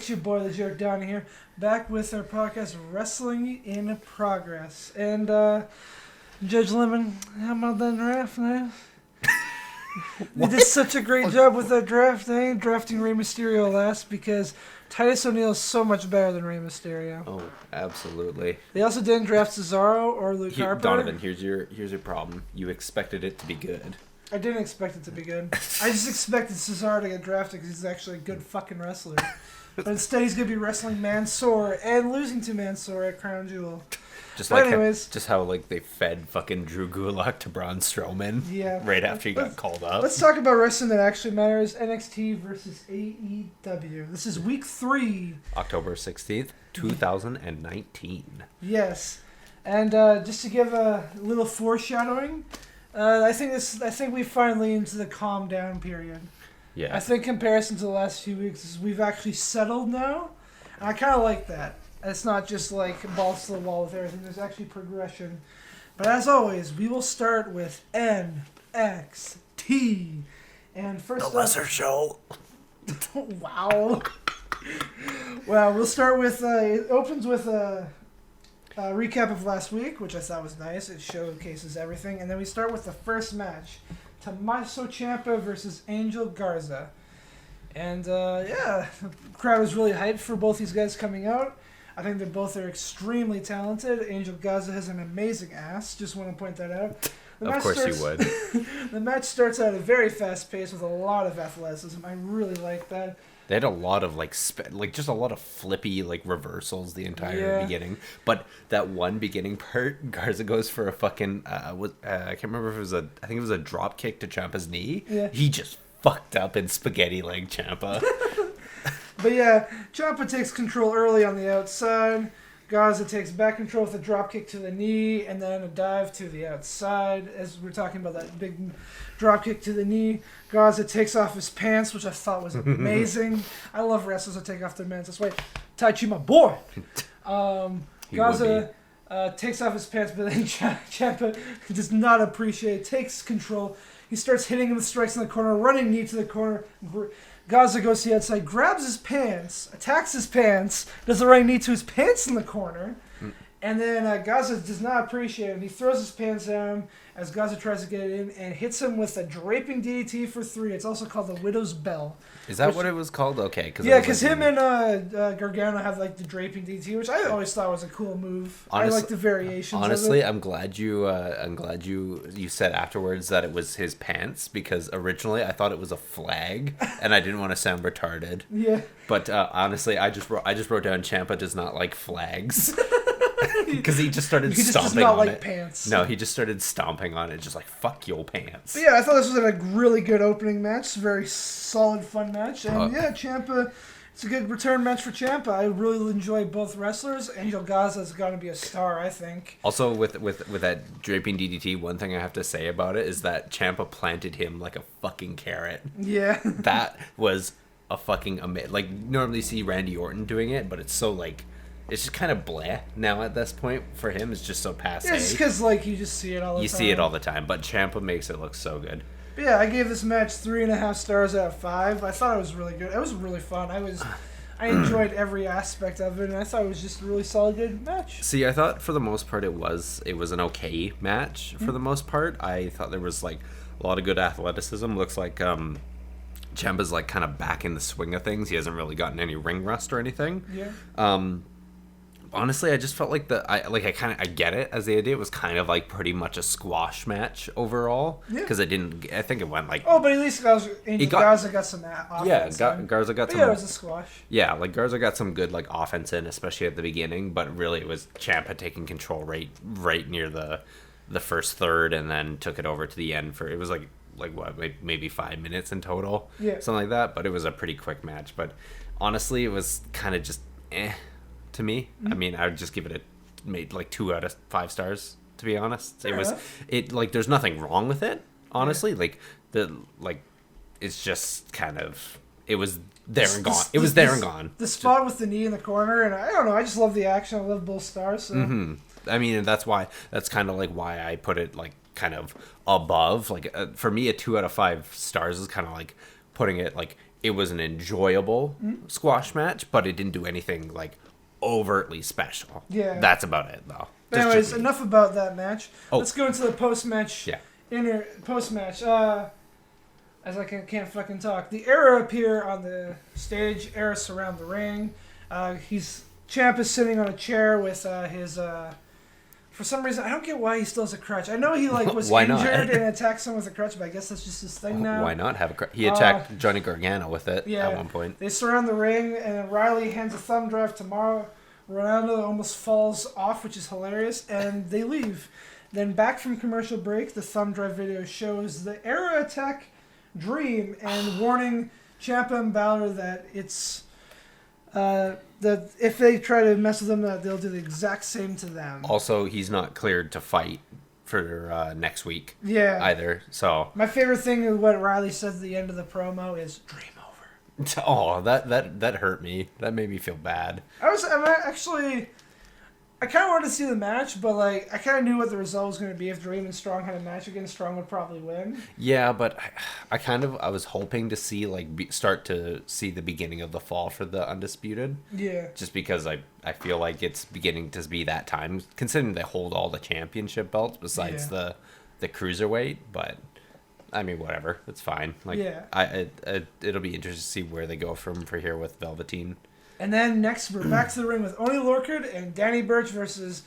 It's your boy, TheJerkDonny here, back with our podcast, Wrestling in Progress. And, Judge Lemon, how about that draft, man? They did such a great job with that draft, drafting Rey Mysterio last, because Titus O'Neil is so much better than Rey Mysterio. Oh, absolutely. They also didn't draft Cesaro or Luke Harper. Donovan, here's your problem. You expected it to be good. I didn't expect it to be good. I just expected Cesaro to get drafted because he's actually a good fucking wrestler. But instead he's going to be wrestling Mansoor and losing to Mansoor at Crown Jewel. Just how they fed fucking Drew Gulak to Braun Strowman right after he got called up. Let's talk about wrestling that actually matters. NXT versus AEW. This is week 3. October 16th, 2019. Yes. And just to give a little foreshadowing, I think we finally into the calm down period. Yeah. I think in comparison to the last few weeks, we've actually settled now. And I kind of like that. It's not just like balls to the wall with everything. There's actually progression. But as always, we will start with NXT. And first the lesser show. Wow. Well, we'll start with, it opens with a recap of last week, which I thought was nice. It showcases everything. And then we start with the first match. Tommaso Ciampa versus Angel Garza. And, the crowd was really hyped for both these guys coming out. I think they both are extremely talented. Angel Garza has an amazing ass. Just want to point that out. Of course you would. The match starts at a very fast pace with a lot of athleticism. I really like that. They had a lot of just a lot of flippy reversals the entire beginning. But that one beginning part, Garza goes for a fucking I can't remember if it was I think it was a drop kick to Ciampa's knee. Yeah. He just fucked up and spaghetti leg Ciampa. But yeah, Ciampa takes control early on the outside. Garza takes back control with a drop kick to the knee and then a dive to the outside. As we're talking about that big drop kick to the knee, Garza takes off his pants, which I thought was amazing. I love wrestlers that take off their pants. That's why Tai Chi, my boy. Garza takes off his pants, but then Ciampa does not appreciate it, takes control. He starts hitting him with strikes in the corner, running knee to the corner. Garza goes to the outside, grabs his pants, attacks his pants, does the right knee to his pants in the corner, and then Garza does not appreciate it. He throws his pants down as Garza tries to get it in and hits him with a draping DDT for 3. It's also called the Widow's Bell. Is that what it was called? Okay. Because him and Gargano have the draping DDT, which I always thought was a cool move. I like the variations. Honestly, I'm glad you said afterwards that it was his pants, because originally I thought it was a flag and I didn't want to sound retarded. Yeah. But honestly, I just wrote down Ciampa does not like flags. Because he just started stomping on it. He just does not like pants. No, he just started stomping on it, just like, fuck your pants. But yeah, I thought this was a really good opening match. Very solid, fun match. And Ciampa, it's a good return match for Ciampa. I really enjoy both wrestlers. Angel Garza's got to be a star, I think. Also, with that draping DDT, one thing I have to say about it is that Ciampa planted him like a fucking carrot. Yeah. That was a fucking amazing. Normally you see Randy Orton doing it, but it's so it's just kind of bleh now at this point for him. It's just so passe. Yeah, it's because you just see it all the time. You see it all the time, but Ciampa makes it look so good. But yeah, I gave this match 3.5 stars out of 5. I thought it was really good. It was really fun. I enjoyed every aspect of it, and I thought it was just a really solid, good match. See, I thought for the most part it was an okay match for the most part. I thought there was a lot of good athleticism. Looks like Ciampa's kind of back in the swing of things. He hasn't really gotten any ring rust or anything. Yeah. Honestly, I just felt I get it as the idea. It was kind of pretty much a squash match overall. Yeah. Because I think it went Oh, but at least Garza got some offense. Yeah, Garza got some. Yeah, it was a squash. Yeah, Garza got some good offense in, especially at the beginning. But really, it was Ciampa taking control right near the first third, and then took it over to the end for it was maybe 5 minutes in total. Yeah. Something like that. But it was a pretty quick match. But honestly, it was kind of just to me. I mean, I would just give it 2 out of 5 stars, to be honest. Fair enough. There's nothing wrong with it, honestly. Yeah. It's just kind of, it was there and gone. It was there and gone. The spot with the knee in the corner, and I don't know, I just love the action. I love both stars. So. I mean, that's kind of why I put it kind of above. For me, a 2 out of 5 stars is kind of putting it it was an enjoyable squash match, but it didn't do anything like overtly special. Yeah. That's about it, though. But anyways, enough about that match. Oh. Let's go into the post-match. Yeah. Post-match. As I can't fucking talk. The Era appear on the stage. Era surround the ring. Champ is sitting on a chair with his... for some reason, I don't get why he still has a crutch. I know he was injured and attacked someone with a crutch, but I guess that's just his thing now. Why not have a crutch? He attacked Johnny Gargano with it at one point. They surround the ring, and Riley hands a thumb drive to Mauro. Ronaldo almost falls off, which is hilarious, and they leave. Then back from commercial break, the thumb drive video shows the Era attack Dream and warning Ciampa and Balor that it's... that if they try to mess with them, they'll do the exact same to them. Also, he's not cleared to fight for next week. Yeah. Either. So my favorite thing is what Riley says at the end of the promo is "Dream over." Oh, that hurt me. That made me feel bad. I kind of wanted to see the match, but like I kind of knew what the result was going to be. If Dream and Strong had a match again, Strong would probably win. Yeah, but I was hoping to see start to see the beginning of the fall for the Undisputed. Yeah. Just because I feel like it's beginning to be that time, considering they hold all the championship belts besides the cruiserweight. But I mean, whatever, it's fine. It'll be interesting to see where they go from here with Velveteen. And then next, we're back to the ring with Oney Lorcan and Danny Burch versus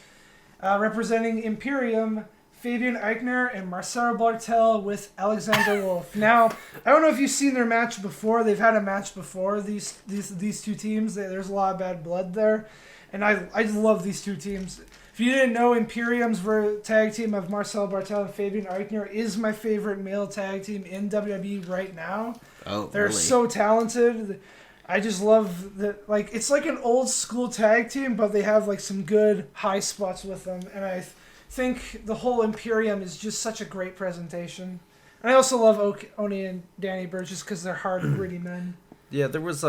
representing Imperium, Fabian Eichner and Marcelo Bartel with Alexander Wolf. Now, I don't know if you've seen their match before. They've had a match before, these two teams. There's a lot of bad blood there. And I love these two teams. If you didn't know, Imperium's tag team of Marcelo Bartel and Fabian Eichner is my favorite male tag team in WWE right now. Oh, They're really? so talented. I just love that. It's like an old school tag team, but they have some good high spots with them. And I think the whole Imperium is just such a great presentation. And I also love Oney and Danny Burch just because they're hard, gritty men. Yeah, there was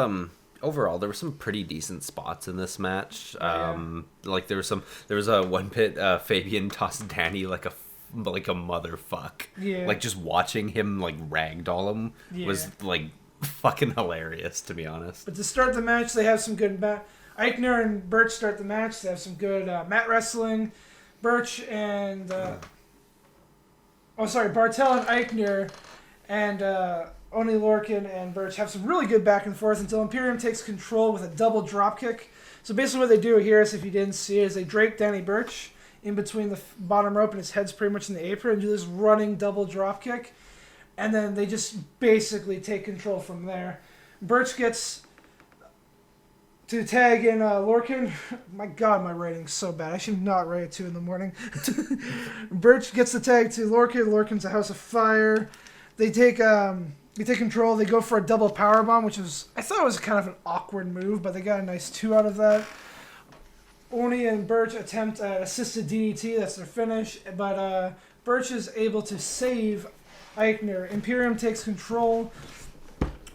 overall there were some pretty decent spots in this match. There was a one pit Fabian tossed Danny like a motherfuck. Yeah. Just watching him ragdoll him was fucking hilarious, to be honest. But to start the match, they have some good Eichner and Burch start the match. They have some good mat wrestling. Burch and Bartel and Eichner and Oney Lorcan and Burch have some really good back and forth until Imperium takes control with a double drop kick. So basically what they do here is, if you didn't see it, is they drape Danny Burch in between the bottom rope and his head's pretty much in the apron and do this running double drop kick. And then they just basically take control from there. Burch gets to tag in Lorcan. My God, my rating's so bad. I should not rate at 2 in the morning. Burch gets the tag to Lorcan. Lorcan's a house of fire. They take control. They go for a double powerbomb, which I thought it was kind of an awkward move, but they got a nice 2 out of that. Oney and Burch attempt assisted DDT. That's their finish. But Burch is able to save Eichner. Imperium takes control.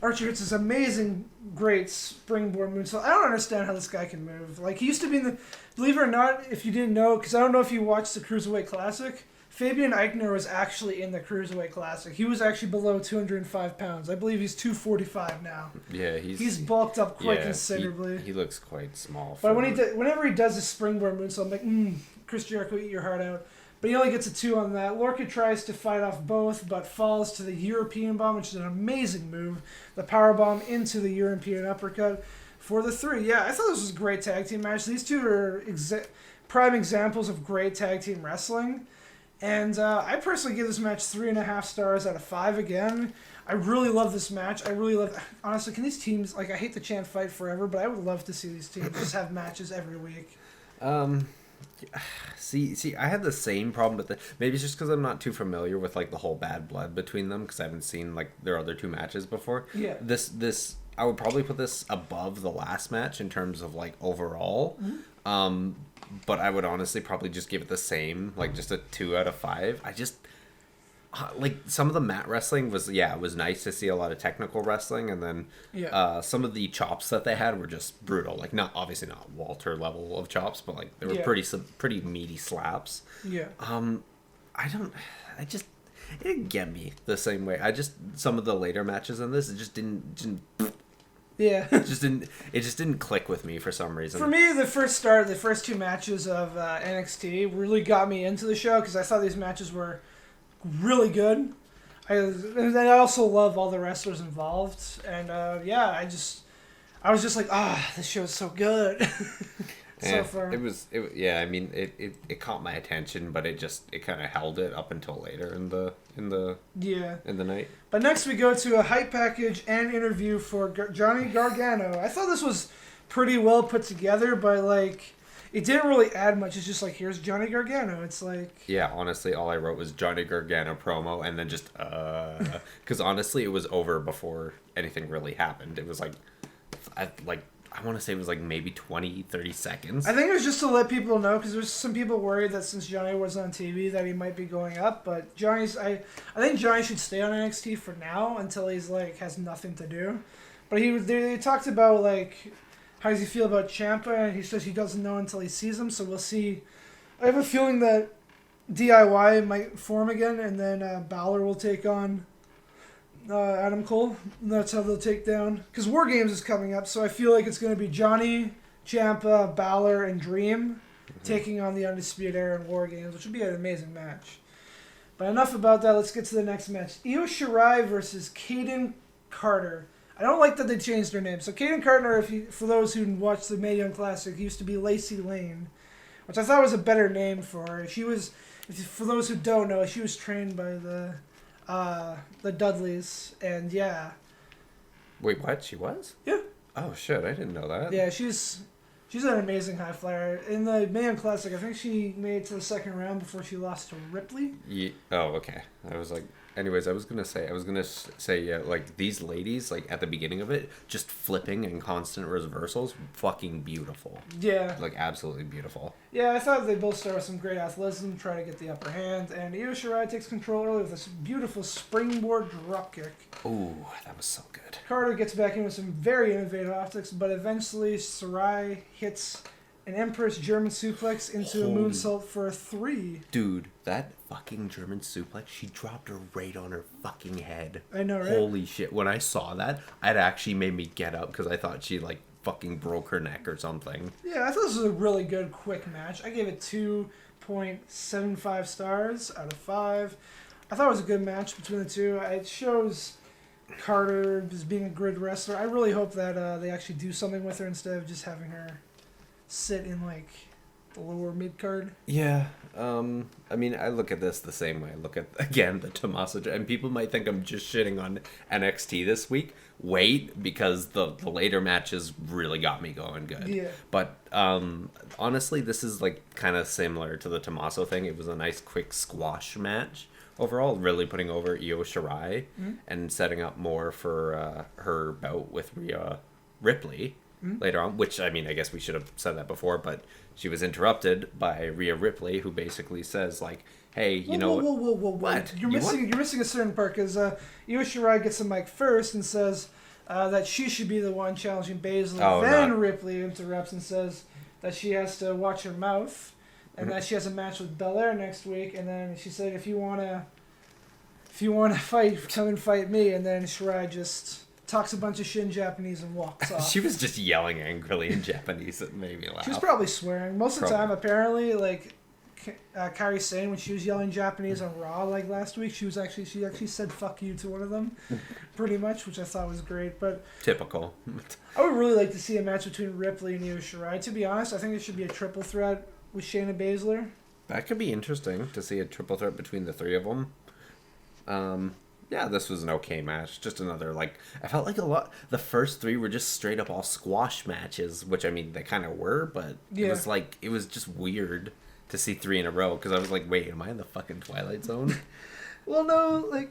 Archer hits this amazing, great springboard moonsault. I don't understand how this guy can move. He used to be in the... Believe it or not, if you didn't know, because I don't know if you watched the Cruiserweight Classic, Fabian Eichner was actually in the Cruiserweight Classic. He was actually below 205 pounds. I believe he's 245 now. Yeah, he's bulked up quite considerably. He looks quite small. But whenever he does his springboard moonsault, I'm like, Chris Jericho, eat your heart out. But he only gets a 2 on that. Lorcan tries to fight off both, but falls to the European bomb, which is an amazing move. The power bomb into the European uppercut for the 3. Yeah, I thought this was a great tag team match. These two are prime examples of great tag team wrestling. And I personally give this match 3.5 stars out of 5 again. I really love this match. Honestly, can these teams, I hate the chant fight forever, but I would love to see these teams just have matches every week. See, I had the same problem with maybe it's just because I'm not too familiar with the whole bad blood between them, because I haven't seen their other 2 matches before. Yeah. This I would probably put this above the last match in terms of overall. Mm-hmm. But I would honestly probably just give it the same, just a 2 out of 5. I just some of the mat wrestling was it was nice to see a lot of technical wrestling, and then some of the chops that they had were just brutal. Obviously not Walter level of chops, but they were pretty meaty slaps. Yeah. it didn't get me the same way. Some of the later matches in this, it just didn't Yeah. it just didn't click with me for some reason. For me, the first two matches of NXT really got me into the show because I thought these matches were really good. And I also love all the wrestlers involved, and I was just like, this show is so good. So far, it caught my attention, but it kind of held it up until later in the night. But next we go to a hype package and interview for Johnny Gargano. I thought this was pretty well put together, but like it didn't really add much. It's just like, here's Johnny Gargano. It's like, yeah, honestly, all I wrote was Johnny Gargano promo, and then just because honestly, it was over before anything really happened. It was like I want to say it was like maybe 20, 30 seconds. I think it was just to let people know, because there's some people worried that since Johnny was on TV that he might be going up. But I think Johnny should stay on NXT for now until he's like has nothing to do. But they talked about like how does he feel about Ciampa, and he says he doesn't know until he sees him. So we'll see. I have a feeling that DIY might form again, and then Balor will take on Adam Cole, and that's how they'll take down. Because War Games is coming up, so I feel like it's going to be Johnny, Ciampa, Balor, and Dream taking on the Undisputed Era in War Games, which would be an amazing match. But enough about that. Let's get to the next match: Io Shirai versus Kaden Carter. I don't like that they changed her name. So Kaden Carter, for those who watched the Mae Young Classic, used to be Lacey Lane, which I thought was a better name for her. She was, for those who don't know, she was trained by the Dudleys, and yeah. Wait, what? She was? Yeah. Oh shit! I didn't know that. Yeah, she's an amazing high flyer. In the Mae Young Classic, I think she made it to the second round before she lost to Ripley. Yeah. Oh, okay. I was like, anyways, I was gonna say, yeah, like these ladies, like at the beginning of it, just flipping and constant reversals, fucking beautiful. Yeah. Like absolutely beautiful. Yeah, I thought they both started with some great athleticism, try to get the upper hand, and Io Shirai takes control early with this beautiful springboard dropkick. Ooh, that was so good. Carter gets back in with some very innovative optics, but eventually Shirai hits an Empress German suplex into a moonsault for a 3. Dude, that fucking German suplex, she dropped her right on her fucking head. I know, right? Holy shit. When I saw that, it actually made me get up because I thought she like fucking broke her neck or something. Yeah, I thought this was a really good, quick match. I gave it 2.75 stars out of 5. I thought it was a good match between the two. It shows Carter as being a good wrestler. I really hope that they actually do something with her instead of just having her sit in like the lower mid card. Yeah. I mean, I look at this the same way. I look at, again, the Tommaso, and people might think I'm just shitting on NXT this week. Wait, because the later matches really got me going good. Yeah. But honestly, this is like kind of similar to the Tommaso thing. It was a nice quick squash match overall, really putting over Io Shirai and setting up more for her bout with Rhea Ripley later on, which, I mean, I guess we should have said that before, but she was interrupted by Rhea Ripley, who basically says, like, hey, you know... Whoa. What? You're missing a certain part, because Io Shirai gets the mic first and says that she should be the one challenging Besler. Then Ripley interrupts and says that she has to watch her mouth, and that she has a match with Belair next week, and then she said, if you want to fight, come and fight me, and then Shirai just talks a bunch of shit in Japanese and walks off. She was just yelling angrily in Japanese. It made me laugh. She was probably swearing. Most of the time, apparently, like, Kairi Sane, when she was yelling Japanese on Raw, like, last week, she actually said fuck you to one of them, pretty much, which I thought was great. But typical. I would really like to see a match between Ripley and Io Shirai. To be honest, I think it should be a triple threat with Shayna Baszler. That could be interesting, to see a triple threat between the three of them. Yeah, this was an okay match. Just another, like, I felt like the first three were just straight up all squash matches, which, I mean, they kind of were, but it was just weird to see 3 in a row, because I was like, wait, am I in the fucking Twilight Zone? Well, no, like,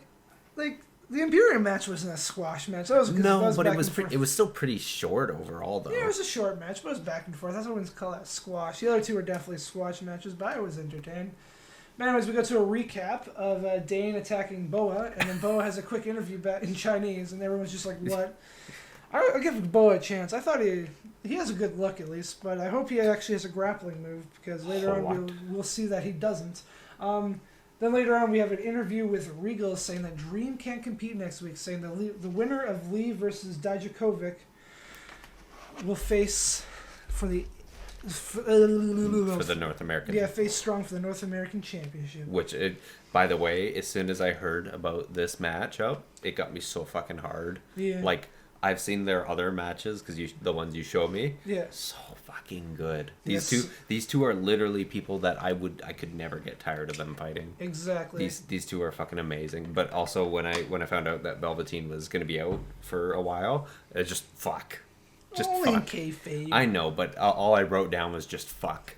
the Imperium match wasn't a squash match. That was but it was still pretty short overall, though. Yeah, it was a short match, but it was back and forth. That's what we call that squash. The other two were definitely squash matches, but I was entertained. But anyways, we go to a recap of Dane attacking Boa, and then Boa has a quick interview in Chinese, and everyone's just like, what? I'll give Boa a chance. I thought he has a good look, at least, but I hope he actually has a grappling move, because later on we'll see that he doesn't. Then later on, we have an interview with Regal saying that Dream can't compete next week, saying that the winner of Lee versus Dijakovic will face for the North American. Yeah, face Strong for the North American Championship. Which, by the way, as soon as I heard about this matchup, it got me so fucking hard. Yeah. Like, I've seen their other matches, because the ones you showed me. Yeah. So fucking good. These two are literally people that I could never get tired of them fighting. Exactly. These two are fucking amazing. But also, when I found out that Velveteen was going to be out for a while, it just fuck. Just only fuck. kayfabe. I know, but all I wrote down was just fuck.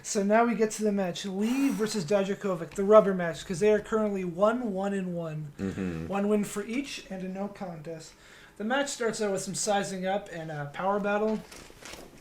So now we get to the match. Lee versus Dijakovic, the rubber match, because they are currently 1-1-1. Mm-hmm. One win for each and a no contest. The match starts out with some sizing up and a power battle,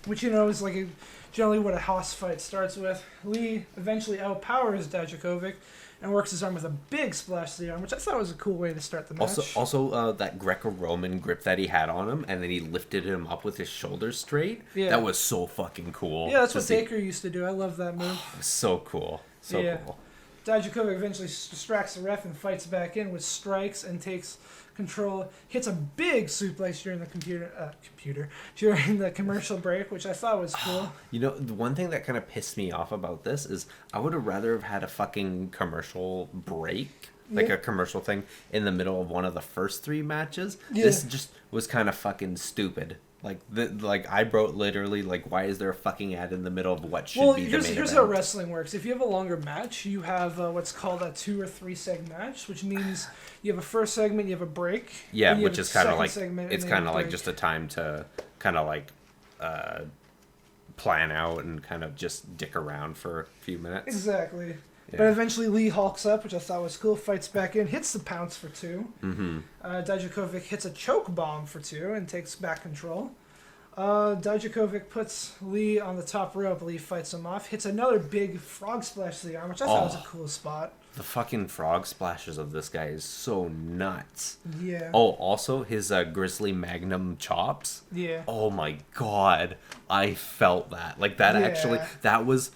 which is like generally what a house fight starts with. Lee eventually outpowers Dijakovic and works his arm with a big splash to the arm, which I thought was a cool way to start the match. Also, that Greco-Roman grip that he had on him, and then he lifted him up with his shoulders straight. Yeah. That was so fucking cool. Yeah, that's what Baker used to do. I love that move. So cool. So cool. Dijakovic eventually distracts the ref and fights back in with strikes and takes control. Hits a big suplex during the during the commercial break, which I thought was cool. The one thing that kind of pissed me off about this is I would have rather have had a fucking commercial break, like a commercial thing in the middle of one of the first 3 matches. Yeah. This just was kind of fucking stupid. I wrote literally, why is there a fucking ad in the middle of what should be the main event? Here's how wrestling works. If you have a longer match, you have what's called a 2 or 3 segment match, which means you have a first segment, you have a break. Yeah, which is kind of like, it's kind of like just a time to kind of plan out and kind of just dick around for a few minutes. Exactly. Yeah. But eventually Lee hulks up, which I thought was cool, fights back in, hits the pounce for 2. Mm-hmm. Dijakovic hits a choke bomb for 2 and takes back control. Dijakovic puts Lee on the top rope. Lee fights him off, hits another big frog splash to the arm, which I thought was a cool spot. The fucking frog splashes of this guy is so nuts. Yeah. Oh, also his Grizzly Magnum chops. Yeah. Oh my god. I felt that. Actually, that was...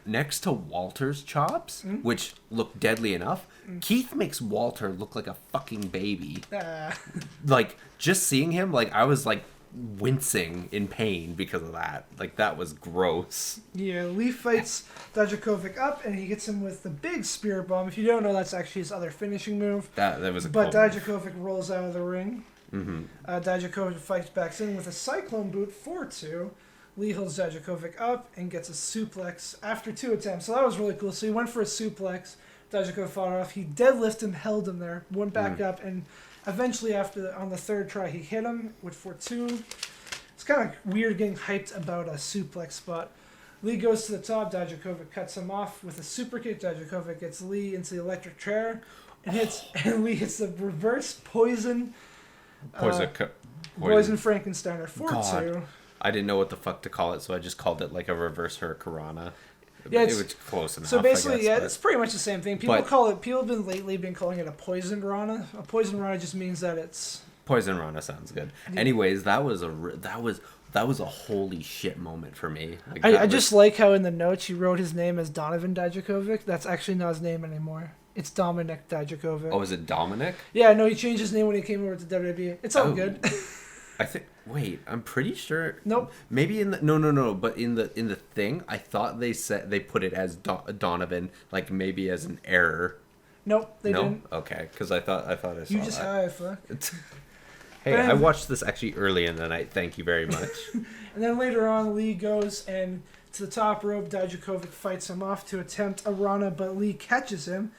next to Walter's chops, which look deadly enough, Keith makes Walter look like a fucking baby. Just seeing him, I was, wincing in pain because of that. That was gross. Yeah, Lee fights Dijakovic up, and he hits him with the big spirit bomb. If you don't know, that's actually his other finishing move. That was a But cool Dijakovic rolls out of the ring. Mm-hmm. Dijakovic fights back in with a Cyclone Boot for 2. Lee holds Dijakovic up and gets a suplex after 2 attempts. So that was really cool. So he went for a suplex. Dijakovic fought off. He deadlifted him, held him there, went back up, and eventually on the 3rd try, he hit him for 2. It's kind of weird getting hyped about a suplex spot. Lee goes to the top. Dijakovic cuts him off with a super kick. Dijakovic gets Lee into the electric chair and Lee hits the reverse poison Frankensteiner for 2. I didn't know what the fuck to call it, so I just called it a reverse Hurricanrana. Yeah, it was close enough. So basically, it's pretty much the same thing. People have been calling it a poisoned Rana. A poisoned Rana just means that it's Poison Rana sounds good. Yeah. Anyways, that was a holy shit moment for me. I just like how in the notes you wrote his name as Donovan Dijakovic. That's actually not his name anymore. It's Dominic Dijakovic. Oh, is it Dominic? Yeah, no, he changed his name when he came over to WWE. It's all good. I think. Wait, I'm pretty sure. Nope. Maybe in the no. But in the thing, I thought they put it as Donovan, maybe as an error. Nope, they didn't. Okay, because I thought I saw you just that. Fuck. Hey, I watched this actually early in the night. Thank you very much. And then later on, Lee goes and to the top rope. Dijakovic fights him off to attempt a Rana, but Lee catches him.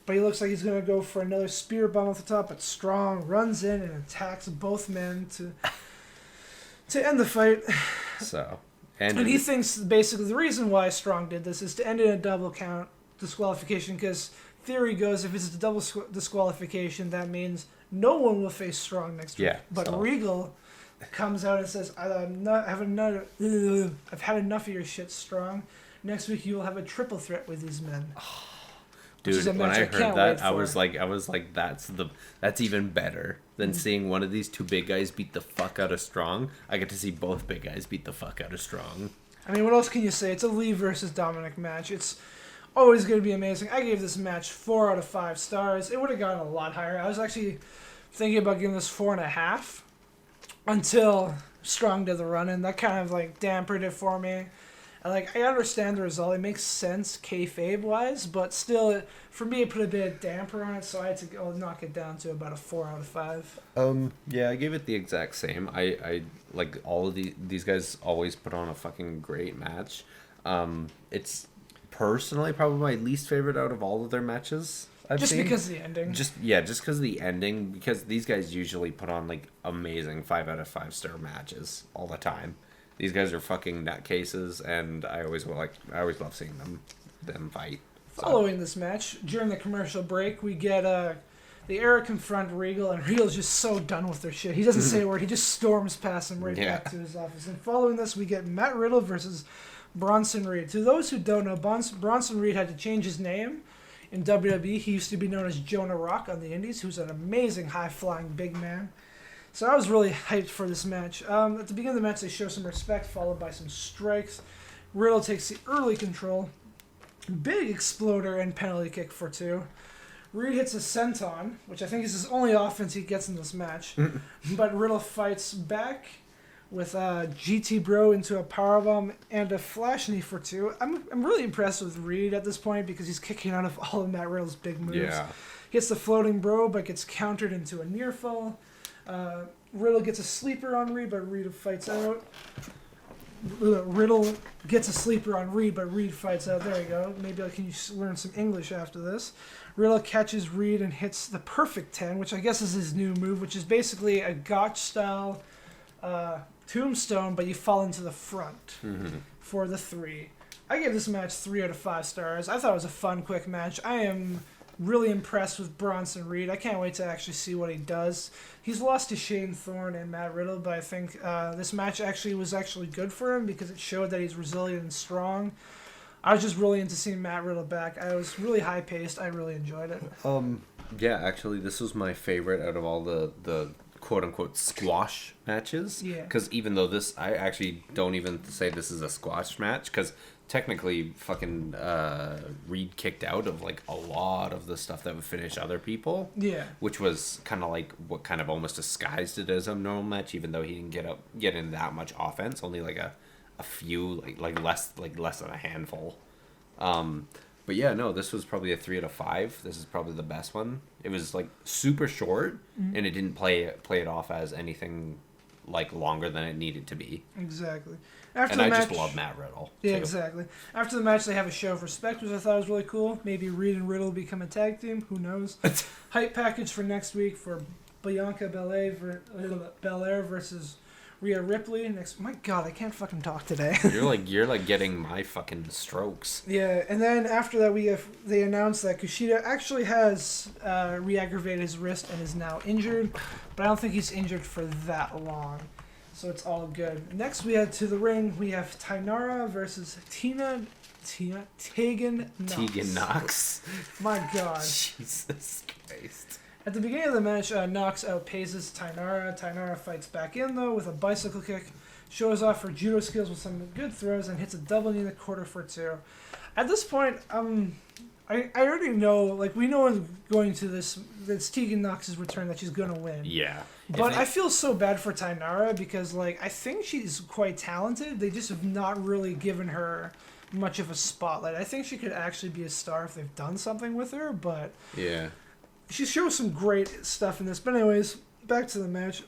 But he looks like he's going to go for another spear bomb off the top, but Strong runs in and attacks both men to end the fight. And he thinks basically the reason why Strong did this is to end in a double count disqualification, because theory goes if it's a double disqualification, that means no one will face Strong next week. But Regal comes out and says, I've had enough of your shit, Strong. Next week you will have a triple threat with these men. Dude, when I heard that, I was like, that's even better than seeing one of these 2 big guys beat the fuck out of Strong. I get to see both big guys beat the fuck out of Strong. I mean, what else can you say? It's a Lee versus Dominic match. It's always going to be amazing. I gave this match 4 out of 5 stars. It would have gone a lot higher. I was actually thinking about giving this 4.5 until Strong did the run-in. That kind of like dampened it for me. Like, I understand the result. It makes sense kayfabe-wise, but still, for me, it put a bit of damper on it, so I had to knock it down to about a 4 out of 5. Yeah, I gave it the exact same. I like, all of these guys always put on a fucking great match. It's personally probably my least favorite out of all of their matches I've seen. Just because of the ending. Just because of the ending, because these guys usually put on, like, amazing 5 out of 5 star matches all the time. These guys are fucking nutcases, and I always love seeing them fight. So. Following this match, during the commercial break, we get the Era confront Regal, and Regal's just so done with their shit. He doesn't say a word. He just storms past them right back to his office. And following this, we get Matt Riddle versus Bronson Reed. To those who don't know, Bronson Reed had to change his name in WWE. He used to be known as Jonah Rock on the Indies, who's an amazing high-flying big man. So I was really hyped for this match. At the beginning of the match, they show some respect, followed by some strikes. Riddle takes the early control. Big exploder and penalty kick for 2. Reed hits a senton, which I think is his only offense he gets in this match. But Riddle fights back with GT Bro into a powerbomb and a flash knee for 2. I'm really impressed with Reed at this point because he's kicking out of all of Matt Riddle's big moves. Yeah. Hits the floating bro, but gets countered into a near fall. Riddle gets a sleeper on Reed, but Reed fights out. Riddle gets a sleeper on Reed, but Reed fights out. There you go. Maybe I can learn some English after this. Riddle catches Reed and hits the perfect 10, which I guess is his new move, which is basically a gotch-style tombstone, but you fall into the front for the 3. I gave this match 3 out of 5 stars. I thought it was a fun, quick match. I am really impressed with Bronson Reed. I can't wait to actually see what he does. He's lost to Shane Thorne and Matt Riddle, but I think this match was good for him because it showed that he's resilient and strong. I was just really into seeing Matt Riddle back. I was really high-paced. I really enjoyed it. Yeah, actually, this was my favorite out of all the quote-unquote squash matches. Yeah. Because even though I actually don't even say this is a squash match, because technically fucking Reed kicked out of, like, a lot of the stuff that would finish other people. Yeah. Which was kind of like what kind of almost disguised it as a normal match, even though he didn't get in that much offense, only like a few, like less than a handful. But yeah, no, this was probably a 3 out of 5. This is probably the best one. It was, like, super short, and it didn't play it off as anything, like, longer than it needed to be. Exactly. I just love Matt Riddle. Yeah, exactly. After the match, they have a show of respect, which I thought was really cool. Maybe Reed and Riddle become a tag team. Who knows? Hype package for next week for Bianca Belair versus Rhea Ripley. My God, I can't fucking talk today. You're like getting my fucking strokes. Yeah, and then after that, they announced that Kushida actually has re-aggravated his wrist and is now injured, but I don't think he's injured for that long. So it's all good. Next, we head to the ring. We have Tainara versus Tegan Nox. Tegan Nox. My God. Jesus Christ. At the beginning of the match, Nox outpaces Tainara. Tainara fights back in, though, with a bicycle kick. Shows off her judo skills with some good throws and hits a double knee in the quarter for 2. At this point, I already know, like, we know going to this Tegan Nox's return that she's going to win. Yeah. But I feel so bad for Tainara because, like, I think she's quite talented. They just have not really given her much of a spotlight. I think she could actually be a star if they've done something with her, but yeah, she shows some great stuff in this. But anyways, back to the match.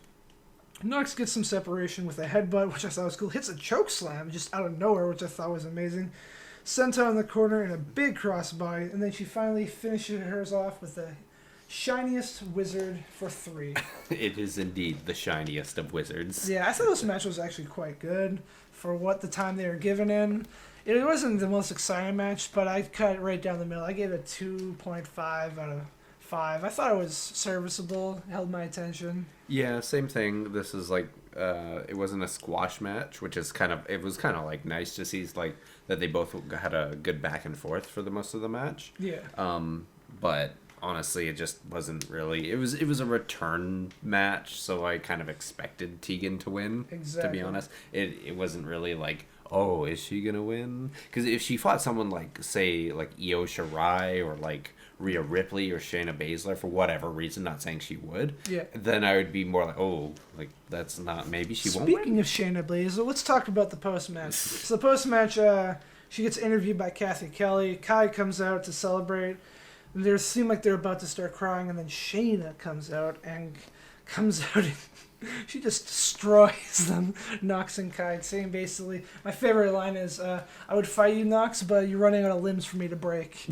Nox gets some separation with a headbutt, which I thought was cool. Hits a choke slam just out of nowhere, which I thought was amazing. Senton in the corner and a big crossbody, and then she finally finishes hers off with the shiniest wizard for 3. It is indeed the shiniest of wizards. Yeah, I thought this match was actually quite good for what the time they were given in. It wasn't the most exciting match, but I cut it right down the middle. I gave it 2.5 out of 5. I thought it was serviceable, held my attention. Yeah, same thing. This is like, it wasn't a squash match, which is it was kind of like nice to see, like, that they both had a good back and forth for the most of the match. Yeah. But honestly, it just wasn't really. It was a return match, so I kind of expected Tegan to win. Exactly. To be honest, it wasn't really like, oh, is she gonna win? Because if she fought someone like, say, like Io Shirai or like Rhea Ripley or Shayna Baszler for whatever reason, not saying she would, then I would be more like, oh, like that's not, maybe she won't win. Speaking of Shayna Baszler, let's talk about the post-match. So the post-match, she gets interviewed by Kathy Kelly. Kai comes out to celebrate. They seem like they're about to start crying, and then Shayna comes out and she just destroys them, Nox and Kai, saying basically, my favorite line is, I would fight you, Nox, but you're running out of limbs for me to break.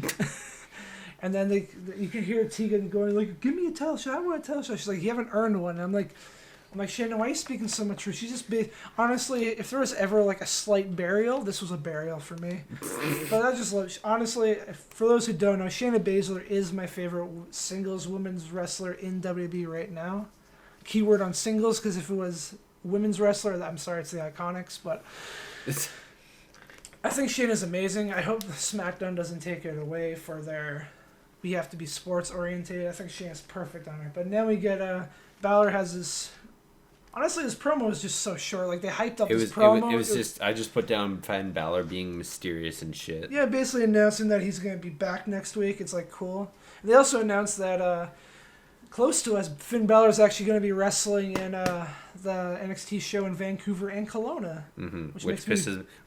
And then you can hear Tegan going like, give me a title shot, I want a title shot. She's like, you haven't earned one. And I'm like, Shayna, why are you speaking so much truth? She's just honestly, if there was ever like a slight burial, this was a burial for me. But I just love, honestly, for those who don't know, Shayna Baszler is my favorite singles women's wrestler in WWE right now. Keyword on singles, because if it was women's wrestler, I'm sorry, it's the Iconics, but I think Shayna's amazing. I hope SmackDown doesn't take it away for their, we have to be sports oriented. I think Shayna's perfect on it. But now we get, Balor has this, honestly, his promo was just so short. Like, they hyped up his promo. It was just, I just put down Finn Balor being mysterious and shit. Yeah, basically announcing that he's going to be back next week. It's, like, cool. And they also announced that, close to us, Finn Balor is actually going to be wrestling in the NXT show in Vancouver and Kelowna. Mm-hmm.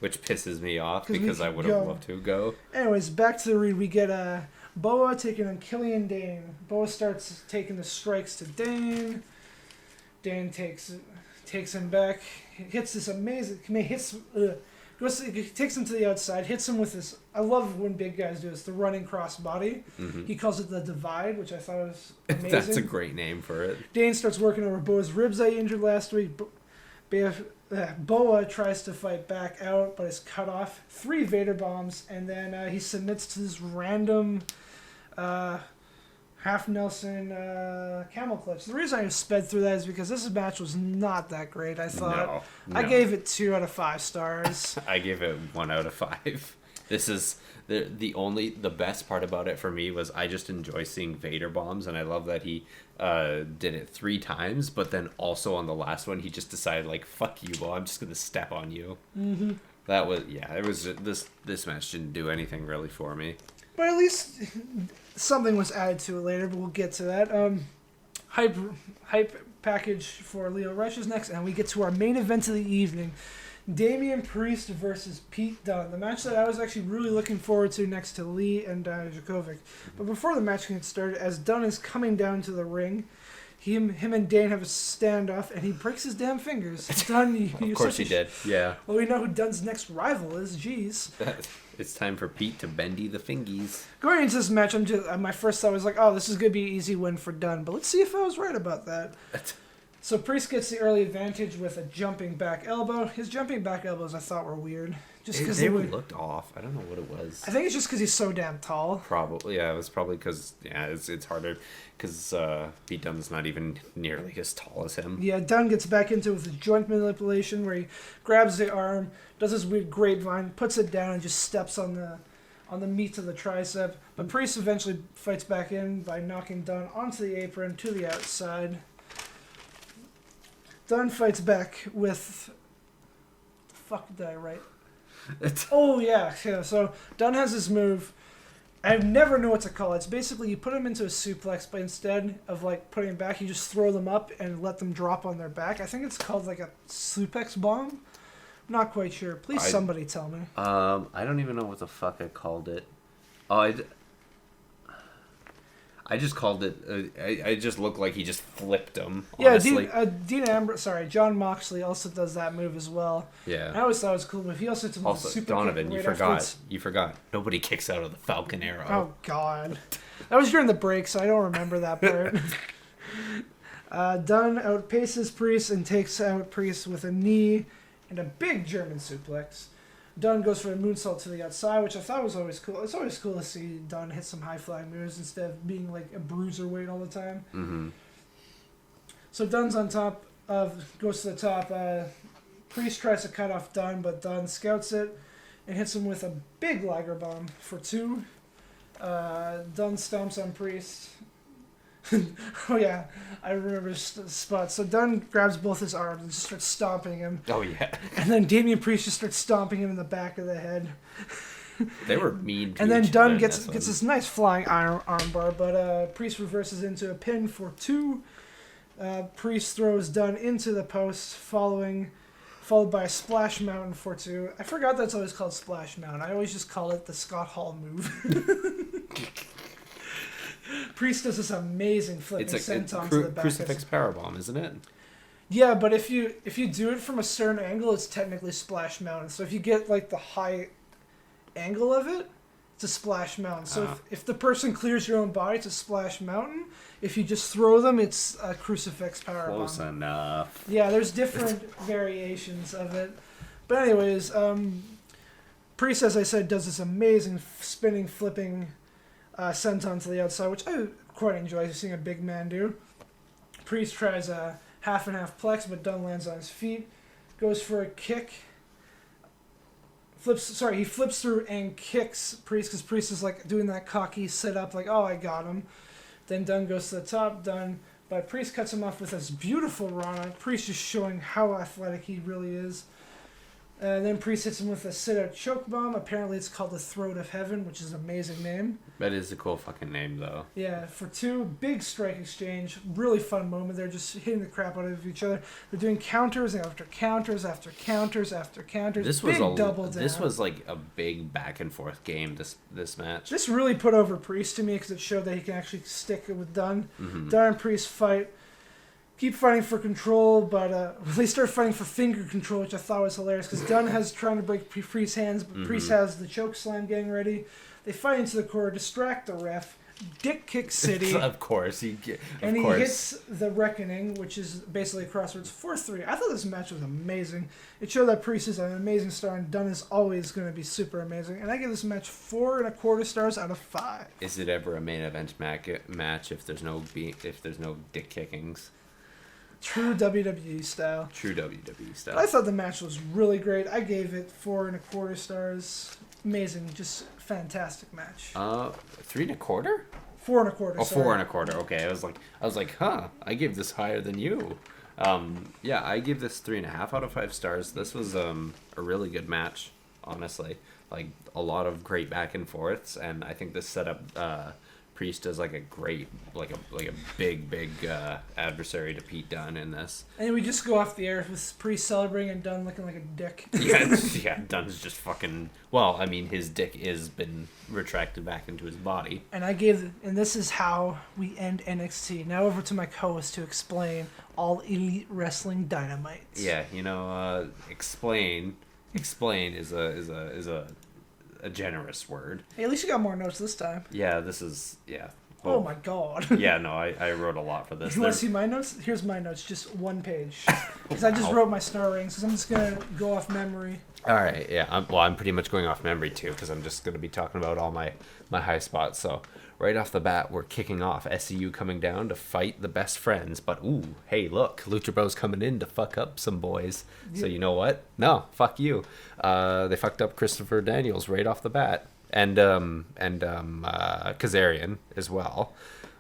Which pisses me off because I would have loved to go. Anyways, back to the read. We get Boa taking on Killian Dane. Boa starts taking the strikes to Dane. Dane takes him back, hits this amazing, takes him to the outside, hits him with this, I love when big guys do this, the running cross body. Mm-hmm. He calls it the divide, which I thought was amazing. That's a great name for it. Dane starts working over Boa's ribs that he injured last week. Boa tries to fight back out, but is cut off. 3 Vader bombs, and then he submits to this random half Nelson camel clutch. The reason I sped through that is because this match was not that great. I thought I gave it 2 out of 5 stars. I gave it 1 out of 5. This is the best part about it for me was I just enjoy seeing Vader bombs, and I love that he did it 3 times, but then also on the last one he just decided like, fuck you, well, I'm just gonna step on you. Mm-hmm. That was it was this match didn't do anything really for me. But at least something was added to it later, but we'll get to that. Hype package for Lio Rush is next, and we get to our main event of the evening. Damian Priest versus Pete Dunne. The match that I was actually really looking forward to next to Lee and Kovac. But before the match gets started, as Dunne is coming down to the ring, him and Dane have a standoff, and he breaks his damn fingers. Dunne, of course he did, yeah. Well, we know who Dunne's next rival is, jeez. It's time for Pete to bendy the fingies. Going into this match, my first thought was like, oh, this is going to be an easy win for Dunne. But let's see if I was right about that. So Priest gets the early advantage with a jumping back elbow. His jumping back elbows I thought were weird. They looked off. I don't know what it was. I think it's just because he's so damn tall. Probably, yeah. It was probably because, it's harder because Pete Dunne's not even nearly as tall as him. Yeah, Dunne gets back into it with his joint manipulation where he grabs the arm, does his weird grapevine, puts it down, and just steps on the meat of the tricep. But Priest eventually fights back in by knocking Dunne onto the apron to the outside. Dunne fights back with... The fuck did I write? Oh, yeah. So Dunne has this move. I never know what to call it. It's basically you put them into a suplex, but instead of like putting them back, you just throw them up and let them drop on their back. I think it's called like a suplex bomb. I'm not quite sure. Please somebody tell me. I don't even know what the fuck I called it. Oh, I just called it. I just looked like he just flipped him. Honestly. Yeah, John Moxley also does that move as well. Yeah, I always thought it was cool. But he also took also super Donovan. Right you forgot. Nobody kicks out of the Falcon Arrow. Oh God, that was during the break, so I don't remember that part. Dunne outpaces Priest and takes out Priest with a knee and a big German suplex. Dunne goes for a moonsault to the outside, which I thought was always cool. It's always cool to see Dunne hit some high-flying moves instead of being like a bruiserweight all the time. Mm-hmm. So Dunne's on top goes to the top. Priest tries to cut off Dunne, but Dunne scouts it and hits him with a big Liger bomb for 2. Dunne stomps on Priest. Oh yeah, I remember the spot. So Dunn grabs both his arms and just starts stomping him. Oh yeah. And then Damian Priest just starts stomping him in the back of the head. They were mean to And then each Dunn other gets in this nice flying arm bar, but Priest reverses into a pin for 2. Priest throws Dunn into the post, followed by a splash mountain for 2. I forgot that's always called splash mountain. I always just call it the Scott Hall move. Priest does this amazing flipping senton to the back. Crucifix powerbomb, isn't it? Yeah, but if you do it from a certain angle, it's technically splash mountain. So if you get like the high angle of it, it's a splash mountain. So if the person clears your own body, it's a splash mountain. If you just throw them, it's a crucifix powerbomb. Close enough. Yeah, there's different variations of it. But anyways, Priest, as I said, does this amazing spinning, flipping senton to the outside, which I quite enjoy seeing a big man do. Priest tries a half and half plex, but Dunn lands on his feet. Goes for a kick. He flips through and kicks Priest, because Priest is like doing that cocky sit up, like, oh, I got him. Then Dunn goes to the top, but Priest cuts him off with this beautiful Rana. Priest is showing how athletic he really is. And then Priest hits him with a sit-out choke bomb. Apparently it's called the Throat of Heaven, which is an amazing name. That is a cool fucking name, though. Yeah, for 2, big strike exchange. Really fun moment. They're just hitting the crap out of each other. They're doing counters after counters after counters after counters. This big was double down. This was like a big back and forth game. This match. This really put over Priest to me because it showed that he can actually stick it with Dunn. Mm-hmm. Dunn and Priest keep fighting for control, but they start fighting for finger control, which I thought was hilarious because Dunn has trying to break Priest's hands, but Priest has the choke slam getting ready. They fight into the corner, distract the ref, dick kick City. Of course, he hits the Reckoning, which is basically a crossroads 4-3. I thought this match was amazing. It showed that Priest is an amazing star, and Dunn is always going to be super amazing. And I give this match 4.25 stars out of 5. Is it ever a main event match if there's no dick kickings? True WWE style. True WWE style. I thought the match was really great. I gave it 4.25 stars. Amazing, just fantastic match. 3.25? 4.25. Oh, 4.25. Okay, I was like, huh? I give this higher than you. Yeah, I give this 3.5 out of 5 stars. This was a really good match, honestly. Like a lot of great back and forths, and I think this setup Priest is like a great, like a big adversary to Pete Dunne in this. And we just go off the air with Priest celebrating and Dunn looking like a dick. Yeah, Dunn's just fucking. Well, I mean, his dick is been retracted back into his body. And this is how we end NXT. Now over to my co-host to explain all Elite Wrestling Dynamite. Yeah, explain is a generous word. Hey, at least you got more notes this time. Yeah, this is Well, oh my god. Yeah, no, I wrote a lot for this. You want to see my notes? Here's my notes, just one page. Because I just wrote my star ratings, because I'm just going to go off memory. All right, yeah. I'm pretty much going off memory, too, because I'm just going to be talking about all my high spots. So, right off the bat, we're kicking off. SCU coming down to fight the best friends. But, ooh, hey, look, Lucha Bros coming in to fuck up some boys. Yeah. So, you know what? No, fuck you. They fucked up Christopher Daniels right off the bat. And Kazarian as well.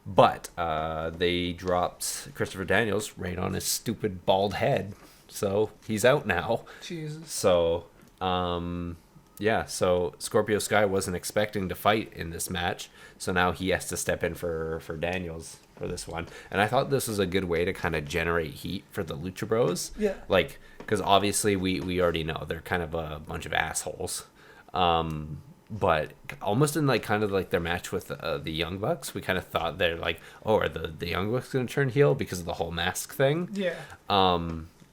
But they dropped Christopher Daniels right on his stupid bald head. So he's out now. Jesus. So, so Scorpio Sky wasn't expecting to fight in this match. So now he has to step in for Daniels for this one. And I thought this was a good way to kind of generate heat for the Lucha Bros. Yeah. Like, because obviously we already know they're kind of a bunch of assholes. But almost in like kind of like their match with the Young Bucks, we kind of thought they're like, oh, are the Young Bucks going to turn heel because of the whole mask thing? Yeah.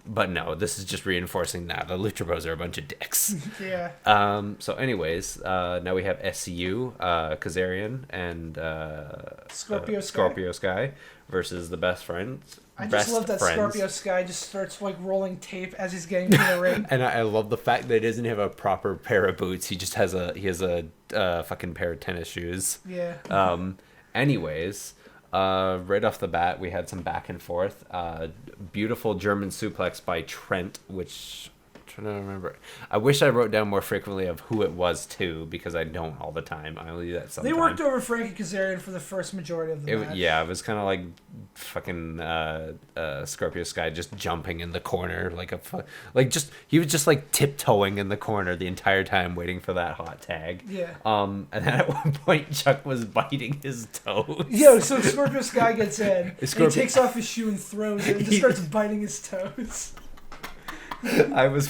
But no, this is just reinforcing that the Lucha Bros are a bunch of dicks. Yeah. So anyways, now we have SCU, Kazarian, and Scorpio Sky versus the best friends. I just love that Scorpio Sky just starts like rolling tape as he's getting to the ring. And I love the fact that he doesn't have a proper pair of boots. He just has a fucking pair of tennis shoes. Yeah. Anyways, right off the bat, we had some back and forth. Beautiful German suplex by Trent, which trying to remember. I wish I wrote down more frequently of who it was too, because I don't all the time. I only do that sometimes. They worked over Frankie Kazarian for the first majority of the match. Yeah, it was kind of like fucking Scorpius guy just jumping in the corner he was just like tiptoeing in the corner the entire time waiting for that hot tag. Yeah. And then at one point Chuck was biting his toes. Yo, so Scorpius guy gets in, and he takes off his shoe and throws it and just starts biting his toes. I was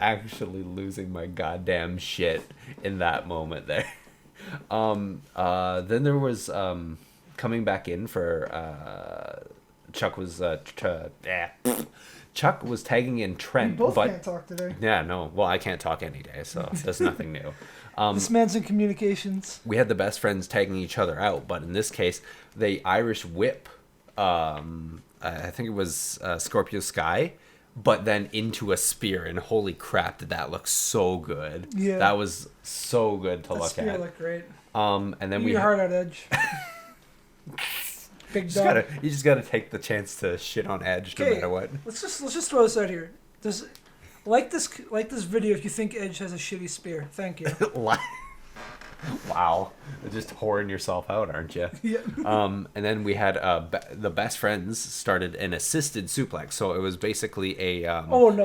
actually losing my goddamn shit in that moment there. Then there was coming back in for Chuck was Chuck was tagging in Trent. We both can't talk today. Yeah, no. Well, I can't talk any day, so there's nothing new. This man's in communications. We had the best friends tagging each other out, but in this case, they Irish whip. I think it was Scorpio Sky. But then into a spear, and holy crap, did that look so good. Yeah. That was so good to look at. That spear looked great. And then your heart out, Edge. Big dog. You just gotta take the chance to shit on Edge no matter what. Let's just throw this out here. Like this video if you think Edge has a shitty spear. Thank you. Wow, just whoring yourself out, aren't you? Yeah. And then we had the best friends started an assisted suplex, so it was basically a.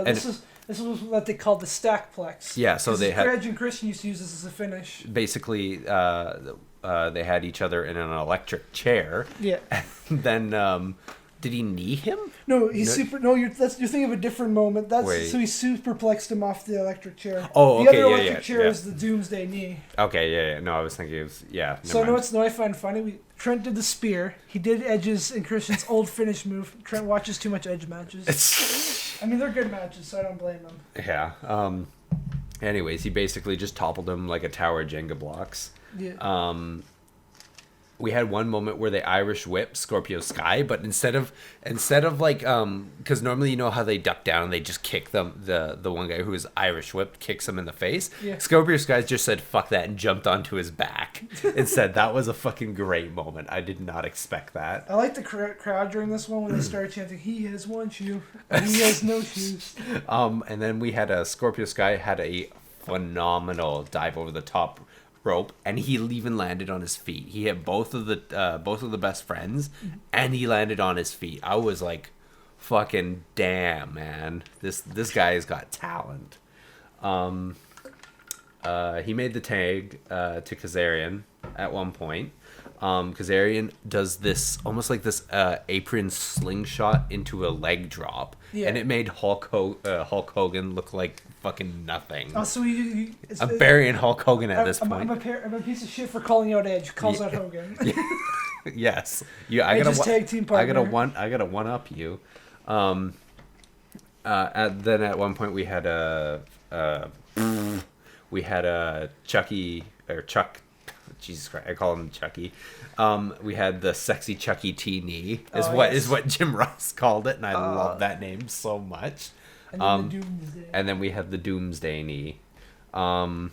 This is what they called the stackplex. Yeah, so they had Edge and Christian used to use this as a finish. Basically, they had each other in an electric chair. Yeah. And then. Did he knee him? No, you're thinking of a different moment. So he superplexed him off the electric chair. Oh, okay, the other electric chair is the Doomsday Knee. Okay, yeah. No, I was thinking it was So what I find funny? Trent did the spear. He did Edge's and Christian's old finish move. Trent watches too much Edge matches. I mean, they're good matches, so I don't blame him. Yeah. Anyways, he basically just toppled him like a tower of Jenga blocks. Yeah. We had one moment where they Irish whip Scorpio Sky, but instead of like because normally you know how they duck down and they just kick the one guy who is Irish whipped kicks him in the face. Yeah. Scorpio Sky just said fuck that and jumped onto his back and said that was a fucking great moment. I did not expect that. I like the crowd during this one when they started chanting he has one shoe and he has no shoes. And then we had Scorpio Sky had a phenomenal dive over the top rope, and he even landed on his feet. He hit both of the best friends, and he landed on his feet. I was like, fucking damn, man, this guy's got talent. He made the tag to Kazarian at one point. Kazarian does this almost like this apron slingshot into a leg drop, and it made Hulk Hogan look like fucking nothing. Oh, so I'm burying Hulk Hogan at this point. I'm a piece of shit for calling out Edge. Calls out Hogan. Yes, I gotta tag team partner. I gotta one up you. Then at one point we had Chucky or Chuck. Jesus Christ, I call him Chucky. We had the sexy Chucky T knee is what Jim Ross called it, and I love that name so much. And then the Doomsday. And then we had the Doomsday knee. And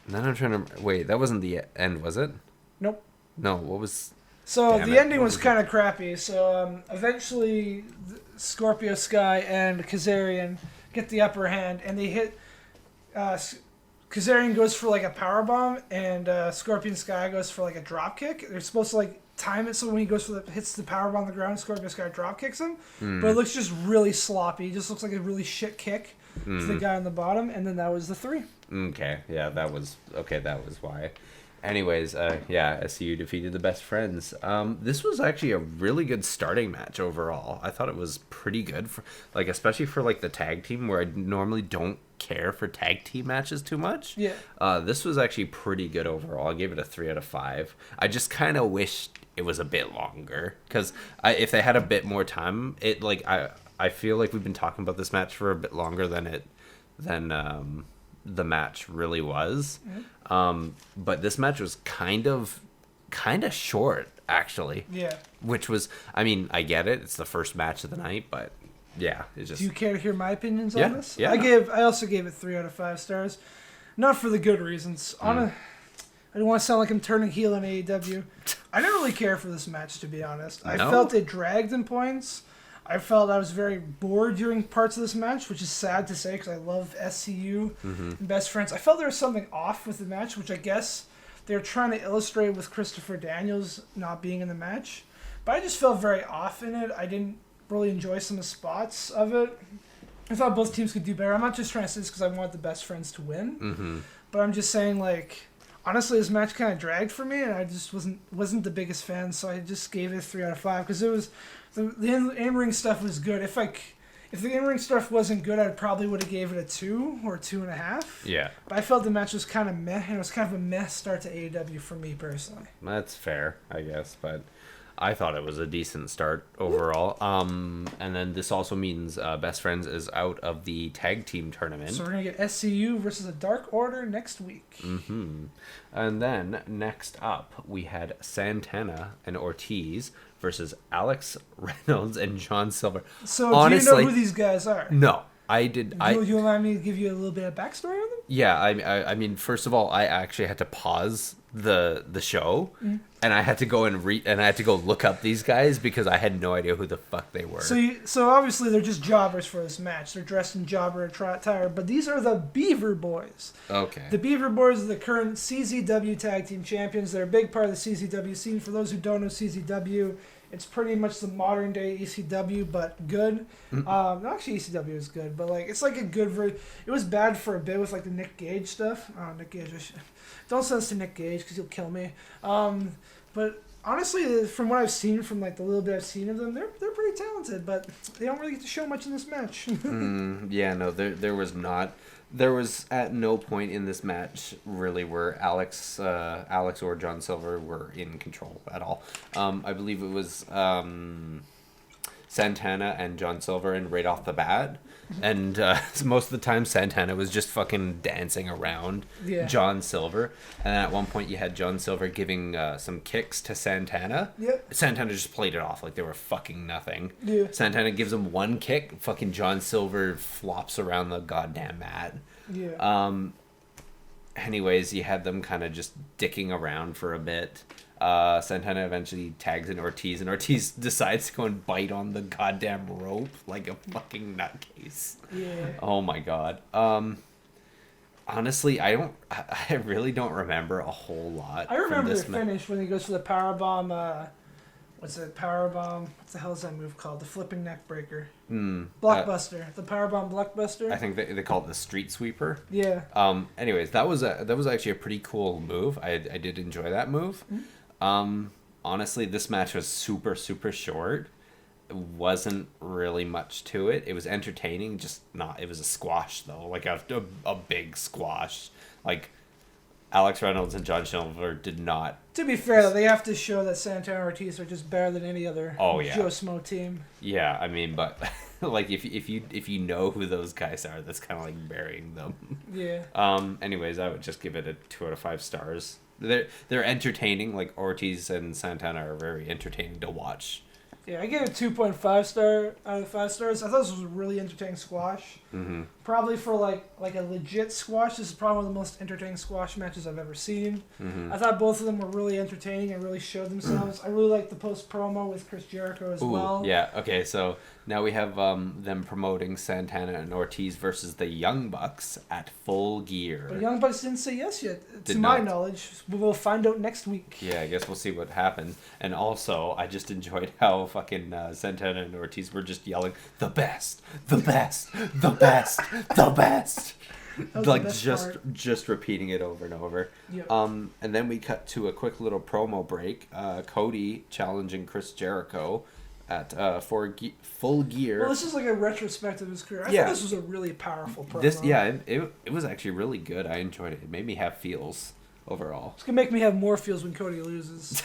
then I'm trying to wait. That wasn't the end, was it? Nope. No. What was? So the ending was kind of crappy. So eventually, Scorpio Sky and Kazarian get the upper hand, and they hit. Kazarian goes for like a powerbomb, and Scorpion Sky goes for like a drop kick. They're supposed to like time it so when he goes for hits the powerbomb on the ground, Scorpion Sky drop kicks him. But it looks just really sloppy. It just looks like a really shit kick to the guy on the bottom, and then that was the 3. Okay, yeah, that was why. Anyways, SCU defeated the best friends. This was actually a really good starting match overall. I thought it was pretty good for especially for the tag team, where I normally don't care for tag team matches too much. Yeah. This was actually pretty good overall. I gave it a 3 out of 5. I just kind of wished it was a bit longer, because if they had a bit more time, I feel like we've been talking about this match for a bit longer than the match really was. But this match was kind of short, actually. Yeah. Which was, I mean, I get it. It's the first match of the night, but yeah, it's just. Do you care to hear my opinions on this? Yeah. I also gave it 3 out of 5 stars, not for the good reasons. I don't want to sound like I'm turning heel in AEW. I didn't really care for this match, to be honest. I felt it dragged in points. I felt I was very bored during parts of this match, which is sad to say because I love SCU and Best Friends. I felt there was something off with the match, which I guess they were trying to illustrate with Christopher Daniels not being in the match. But I just felt very off in it. I didn't really enjoy some of the spots of it. I thought both teams could do better. I'm not just trying to say this because I want the Best Friends to win. But I'm just saying, like, honestly, this match kind of dragged for me, and I just wasn't the biggest fan, so I just gave it a 3 out of 5 because it was the in-ring stuff was good. If the in-ring stuff wasn't good, I probably would have gave it a 2 or 2.5. Yeah. But I felt the match was kind of meh, and it was kind of a meh start to AEW for me personally. That's fair, I guess, but I thought it was a decent start overall. And then this also means Best Friends is out of the tag team tournament. So we're going to get SCU versus a Dark Order next week. And then next up, we had Santana and Ortiz versus Alex Reynolds and John Silver. So honestly, do you know who these guys are? No, I did. You allow me to give you a little bit of backstory on them? Yeah, I mean, first of all, I actually had to pause the show, and I had to go and I had to go look up these guys because I had no idea who the fuck they were. So obviously they're just jobbers for this match. They're dressed in jobber attire, but these are the Beaver Boys. Okay. The Beaver Boys are the current CZW Tag Team Champions. They're a big part of the CZW scene. For those who don't know CZW, it's pretty much the modern day ECW, but good. No, actually ECW is good, but like it's like a good version. It was bad for a bit with like the Nick Gage stuff. Oh, Nick Gage. Don't send us to Nick Gage because he'll kill me. But honestly, from what I've seen, from like the little bit I've seen of them, they're pretty talented, but they don't really get to show much in this match. Yeah, no, there was not. There was at no point in this match really where Alex or John Silver were in control at all. I believe it was Santana and John Silver, and right off the bat. And most of the time, Santana was just fucking dancing around John Silver. And then at one point, you had John Silver giving some kicks to Santana. Yep. Santana just played it off like they were fucking nothing. Yeah. Santana gives him one kick. Fucking John Silver flops around the goddamn mat. Yeah. Anyways, you had them kind of just dicking around for a bit. Santana eventually tags in Ortiz, and Ortiz decides to go and bite on the goddamn rope like a fucking nutcase. Yeah. Oh my god. Honestly, I really don't remember a whole lot. I remember from this the finish when he goes for the powerbomb. What's it? Powerbomb. What the hell is that move called? The flipping neck breaker. Blockbuster. The powerbomb blockbuster. I think they call it the street sweeper. Yeah. Anyways, that was actually a pretty cool move. I did enjoy that move. Honestly, this match was super, super short. It wasn't really much to it. It was entertaining, just not. It was a squash though, like a big squash. Like Alex Reynolds and John Silver did not. To be fair, though, they have to show that Santana and Ortiz are just better than any other Joe Smo team. Yeah, I mean, but like if you know who those guys are, that's kind of like burying them. Yeah. Anyways, I would just give it a 2 out of 5 stars. They're entertaining. Like Ortiz and Santana are very entertaining to watch. Yeah, I gave it 2.5 star out of 5 stars. I thought this was a really entertaining squash. Mm-hmm. Probably for like a legit squash, this is probably one of the most entertaining squash matches I've ever seen. Mm-hmm. I thought both of them were really entertaining and really showed themselves. I really liked the post promo with Chris Jericho as well. Yeah, okay, so now we have them promoting Santana and Ortiz versus the Young Bucks at Full Gear. But Young Bucks didn't say yes yet, to my knowledge. We will find out next week. Yeah, I guess we'll see what happens. And also, I just enjoyed how fucking Santana and Ortiz were just yelling, the best, the best, the best, the best. Like just repeating it over and over. Yep. And then we cut to a quick little promo break. Cody challenging Chris Jericho at Full Gear. Well, this is like a retrospective of his career. I think this was a really powerful promo. It was actually really good. I enjoyed it. It made me have feels overall. It's gonna make me have more feels when Cody loses.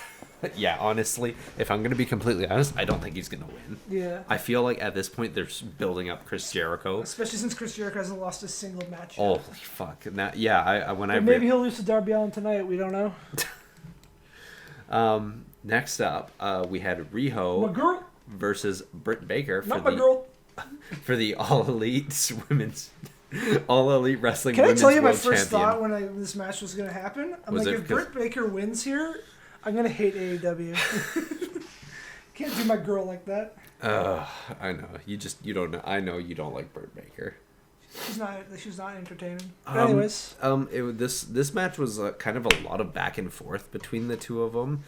Yeah, honestly, if I'm going to be completely honest, I don't think he's going to win. Yeah. I feel like at this point they're building up Chris Jericho. Especially since Chris Jericho hasn't lost a single match yet. Holy fuck. Now, yeah, maybe he'll lose to Darby Allin tonight, we don't know. Next up, we had Riho versus Britt Baker for the All Elite Women's All Elite Wrestling Can Women's I tell you my World first Champion. thought when this match was going to happen? I'm like, if Britt Baker wins here, I'm going to hate AEW. Can't do my girl like that. I know. You don't know. I know you don't like Britt Baker. She's not entertaining. But anyways, this match was kind of a lot of back and forth between the two of them.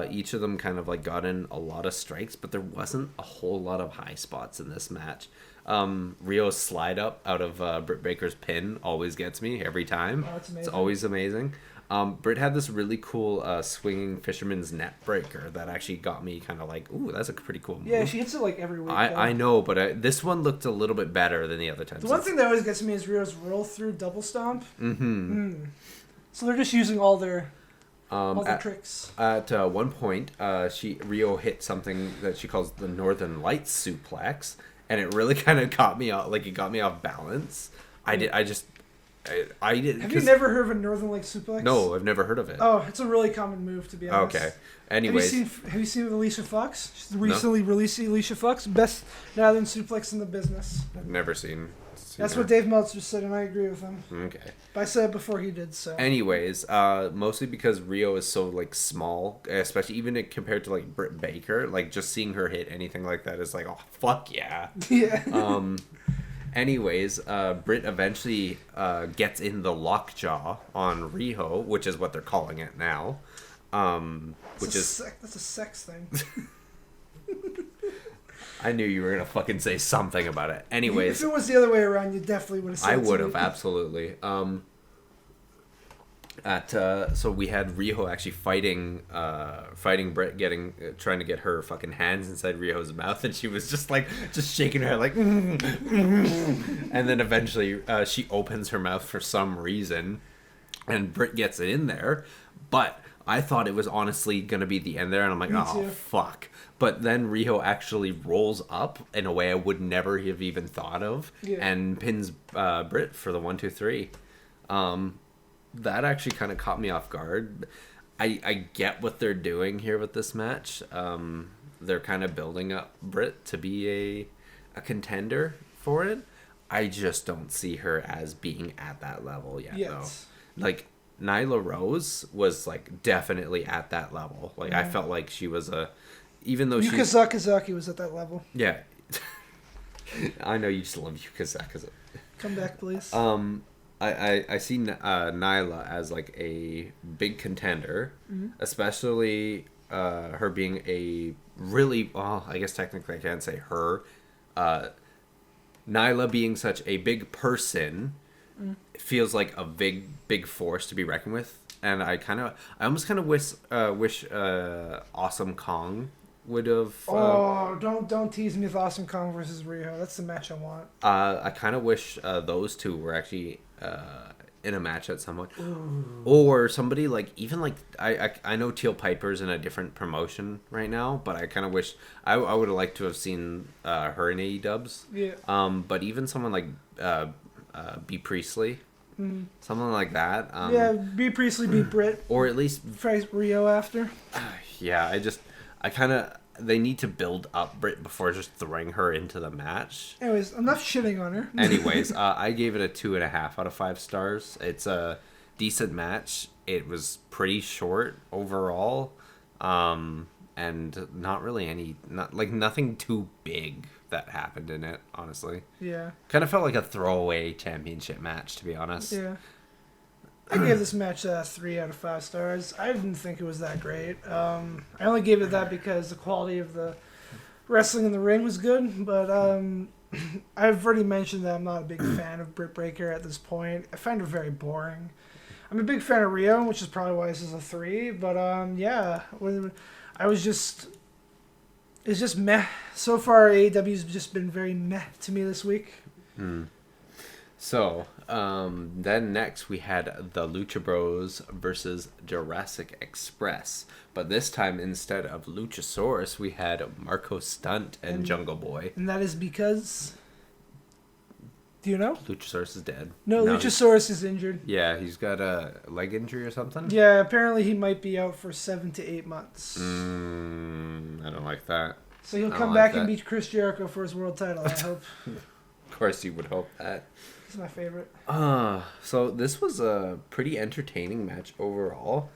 Each of them kind of like got in a lot of strikes, but there wasn't a whole lot of high spots in this match. Rio's slide up out of Britt Baker's pin always gets me every time. Oh, it's always amazing. Britt had this really cool swinging fisherman's net breaker that actually got me kind of like, ooh, that's a pretty cool move. Yeah, she hits it like every week. I know, but this one looked a little bit better than the other times. The one thing that always gets me is Rio's roll through double stomp. So they're just using all their tricks. At one point, Rio hit something that she calls the Northern Lights suplex, and it really kind of got me off. Like it got me off balance. I did. Have you never heard of a Northern Lights suplex? No, I've never heard of it. Oh, it's a really common move, to be honest. Okay. Anyways. Have you seen Alicia Fox? She's recently released Alicia Fox, best Northern suplex in the business. I've never seen That's what Dave Meltzer said, and I agree with him. Okay. But I said it before he did, so. Anyways, mostly because Rio is so, like, small, especially even compared to, like, Britt Baker, like, just seeing her hit anything like that is like, oh, fuck yeah. Yeah. Anyways, Britt eventually gets in the lockjaw on Riho, which is what they're calling it now. That's a sex thing. I knew you were gonna fucking say something about it. Anyways, if it was the other way around, you definitely would have said I would have, absolutely. So we had Riho actually fighting Britt, trying to get her fucking hands inside Riho's mouth, and she was just shaking her head like, and then eventually she opens her mouth for some reason, and Britt gets it in there, but I thought it was honestly gonna be the end there, and I'm like, oh fuck. But then Riho actually rolls up in a way I would never have even thought of, and pins Britt for the 1-2-3. That actually kind of caught me off guard. I get what they're doing here with this match. They're kind of building up Britt to be a contender for it. I just don't see her as being at that level yet, though. Like, Nyla Rose was, like, definitely at that level. Like, I felt like she was even though Yuka Sakazaki was at that level. Yeah. I know you just love Yuka Sakazaki. Come back, please. I see Nyla as like a big contender, especially her being a really, well, I guess technically I can't say her. Nyla being such a big person feels like a big force to be reckoned with, and I almost kind of wish Awesome Kong would have. Don't tease me with Awesome Kong versus Riho. That's the match I want. I kind of wish those two were actually in a match at some point, or somebody like even like I know Teal Piper's in a different promotion right now, but I kind of wish I would have liked to have seen her in AEW. Yeah. But even someone like B Priestley. Something like that. B Priestley beat Britt, or at least fight Riho after. Yeah, they need to build up Britt before just throwing her into the match. Anyways, enough shitting on her. Anyways, I gave it a 2.5 out of 5 stars. It's a decent match. It was pretty short overall, and not really nothing too big that happened in it. Honestly, yeah, kind of felt like a throwaway championship match, to be honest. Yeah. I gave this match 3 out of 5 stars. I didn't think it was that great. I only gave it that because the quality of the wrestling in the ring was good. But I've already mentioned that I'm not a big fan of Britt Baker at this point. I find her very boring. I'm a big fan of Rio, which is probably why this is a 3. But it's just meh. So far, AEW's just been very meh to me this week. So, then next we had the Lucha Bros versus Jurassic Express. But this time, instead of Luchasaurus, we had Marco Stunt and Jungle Boy. And that is because... Do you know? Luchasaurus is dead. No, Luchasaurus is injured. Yeah, he's got a leg injury or something? Yeah, apparently he might be out for 7 to 8 months. I don't like that. So he'll come back and beat Chris Jericho for his world title, I hope. Of course you would hope that. He's my favorite. So this was a pretty entertaining match overall.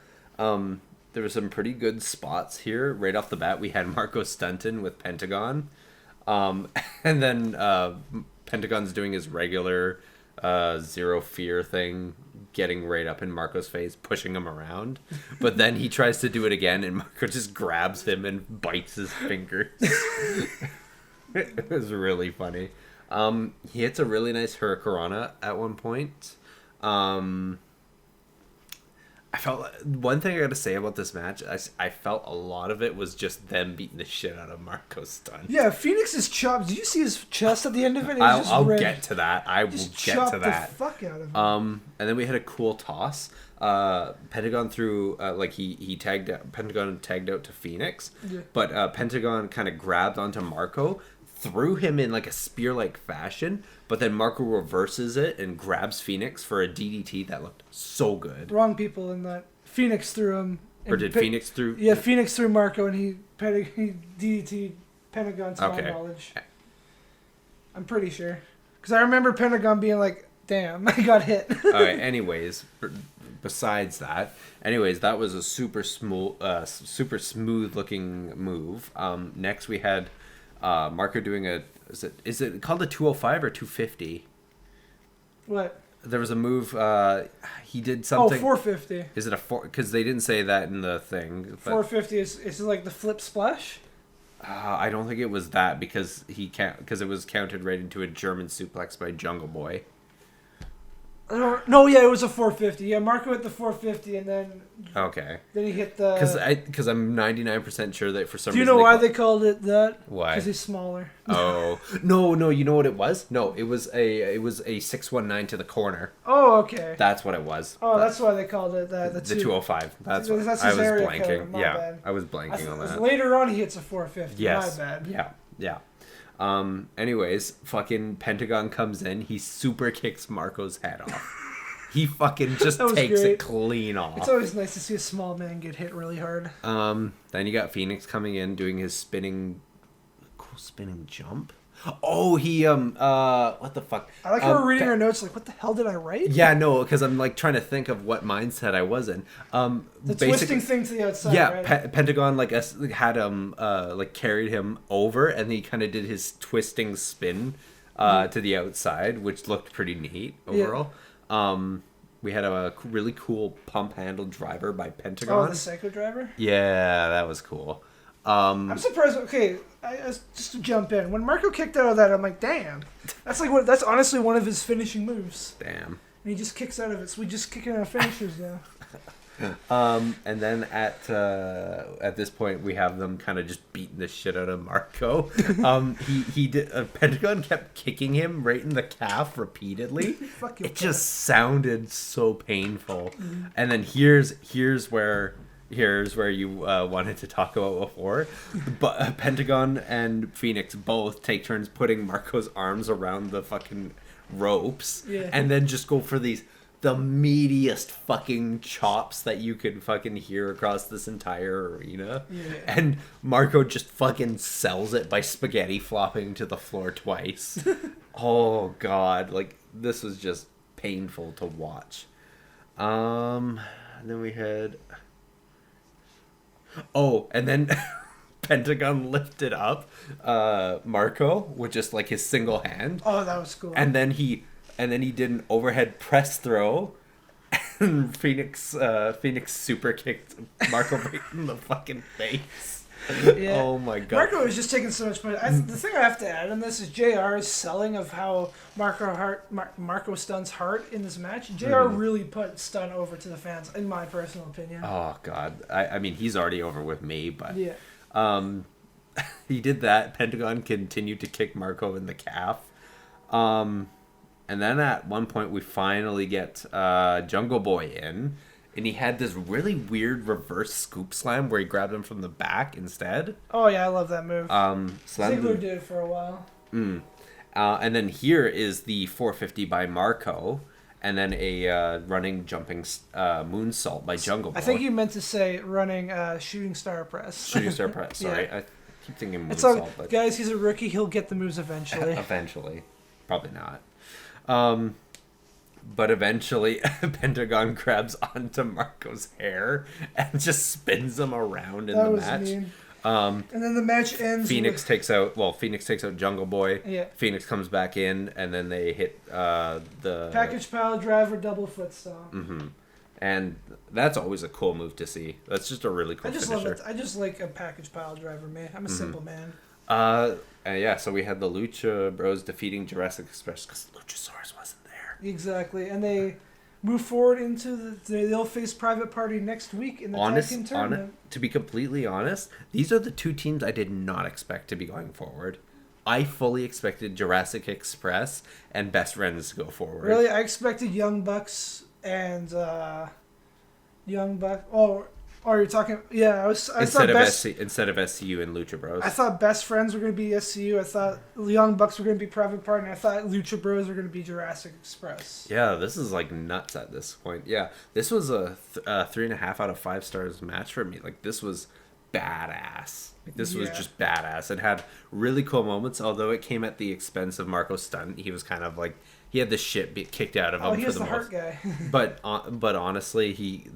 there were some pretty good spots here. Right off the bat, we had Marco Stunton with Pentagon. And then Pentagon's doing his regular zero fear thing, getting right up in Marco's face, pushing him around. But then he tries to do it again, and Marco just grabs him and bites his fingers. It was really funny. He hits a really nice hurricanrana at one point. I felt one thing I got to say about this match. I felt a lot of it was just them beating the shit out of Marco Stunt. Yeah, Phoenix's chop. Did you see his chest at the end of it? I'll get to that. I will get to that. The fuck out of him. And then we had a cool toss. Pentagon threw he tagged out, Pentagon tagged out to Phoenix, but Pentagon kind of grabbed onto Marco, threw him in like a spear-like fashion, but then Marco reverses it and grabs Phoenix for a DDT that looked so good. Wrong people in that. Phoenix threw him. Or did Phoenix threw? Yeah, Phoenix threw Marco and he DDT'd Pentagon to my knowledge. I'm pretty sure. Because I remember Pentagon being like, damn, I got hit. All right, anyways, besides that, that was a super smooth looking move. Next we had Marco doing is it called a 205 or 250? What? There was a move, he did something. 450. Is it a 4? Because they didn't say that in the thing. But, 450 is like the flip splash? I don't think it was that because it was counted right into a German suplex by Jungle Boy. No, yeah, it was a 450. Yeah, Marco hit the 450, and then he hit the. Because I'm 99% sure that for some reason. Do you know why they called it that? Why? Because he's smaller. Oh no! You know what it was? No, it was a 619 to the corner. Oh, okay. That's what it was. Oh, that's why they called it that. The 205. That's what I was blanking. Bad. I was blanking on that. Later on, he hits a 450. Yes. My bad. Yeah. Anyways, fucking Pentagon comes in. He super kicks Marco's head off. He fucking just takes it clean off. It's always nice to see a small man get hit really hard. Then you got Phoenix coming in, doing his spinning jump. Oh, he what the fuck? I like how we're reading our notes. Like, what the hell did I write? Yeah, no, because I'm like trying to think of what mindset I was in. The twisting thing to the outside. Yeah, right? Pentagon had him carried him over, and he kind of did his twisting spin to the outside, which looked pretty neat overall. Yeah. We had a really cool pump handle driver by Pentagon. Oh, the Psycho driver. Yeah, that was cool. I'm surprised. Okay, just to jump in, when Marco kicked out of that, I'm like, damn, that's honestly one of his finishing moves. Damn. And he just kicks out of it, so we just kicking out of finishers now. And then at this point, we have them kind of just beating the shit out of Marco. He did. Pentagon kept kicking him right in the calf repeatedly. It just sounded so painful. Mm-hmm. And then here's where you wanted to talk about before. But Pentagon and Phoenix both take turns putting Marco's arms around the fucking ropes, and then just go for the meatiest fucking chops that you could fucking hear across this entire arena. Yeah. And Marco just fucking sells it by spaghetti flopping to the floor twice. Oh god, like this was just painful to watch. And then we had and then Pentagon lifted up Marco with just like his single hand. Oh, that was cool. And then he did an overhead press throw, and Phoenix super kicked Marco right in the fucking face. Yeah. Oh my god. Marco was just taking so much money. The thing I have to add on this is JR's selling of how Marco Stunt's heart in this match. JR really put Stunt over to the fans, in my personal opinion. Oh god. I mean, he's already over with me, but he did that. Pentagon continued to kick Marco in the calf. And then at one point we finally get Jungle Boy in, and he had this really weird reverse scoop slam where he grabbed him from the back instead. Oh yeah, I love that move. Ziggler did it for a while. And then here is the 450 by Marco, and then a running jumping moonsault by Jungle Boy. I think you meant to say running shooting star press. Shooting star press. Sorry, yeah. I keep thinking moonsault. But guys, he's a rookie. He'll get the moves eventually. Eventually, probably not. But eventually, Pentagon grabs onto Marco's hair and just spins him around in the match. Mean. And then the match ends. Phoenix takes out Jungle Boy. Yeah. Phoenix comes back in, and then they hit the package pile driver, double foot stomp. Mm-hmm. And that's always a cool move to see. That's just a really cool finisher. Love it. I just like a package pile driver, man. I'm a simple man. Yeah, so we had the Lucha Bros defeating Jurassic Express because Luchasaurus wasn't there. Exactly, and they move forward into they'll face Private Party next week in the tag team tournament. To be completely honest, these are the two teams I did not expect to be going forward. I fully expected Jurassic Express and Best Friends to go forward. Really, I expected Young Bucks and Oh, you're talking... Yeah, instead of SCU and Lucha Bros. I thought Best Friends were going to be SCU. I thought the Young Bucks were going to be Private Party. And I thought Lucha Bros were going to be Jurassic Express. Yeah, this is like nuts at this point. Yeah, this was a 3.5 out of 5 stars match for me. Like, this was badass. Like, this was just badass. It had really cool moments, although it came at the expense of Marco Stunt. He was kind of like... He had the shit kicked out of him for the most. Heart guy. but honestly,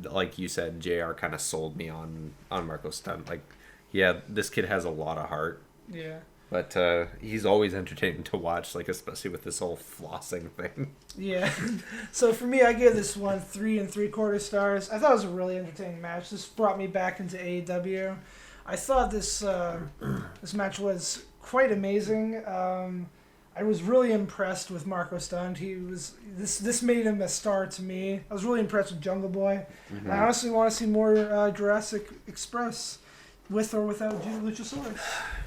like you said, JR kind of sold me on Marco Stunt. Like, yeah, this kid has a lot of heart. Yeah. But he's always entertaining to watch, like, especially with this whole flossing thing. Yeah. So for me, I gave this one 3 3/4 stars. I thought it was a really entertaining match. This brought me back into AEW. I thought this this match was quite amazing. I was really impressed with Marco Stunt. This made him a star to me. I was really impressed with Jungle Boy. Mm-hmm. I honestly want to see more Jurassic Express with or without Luchasaurus.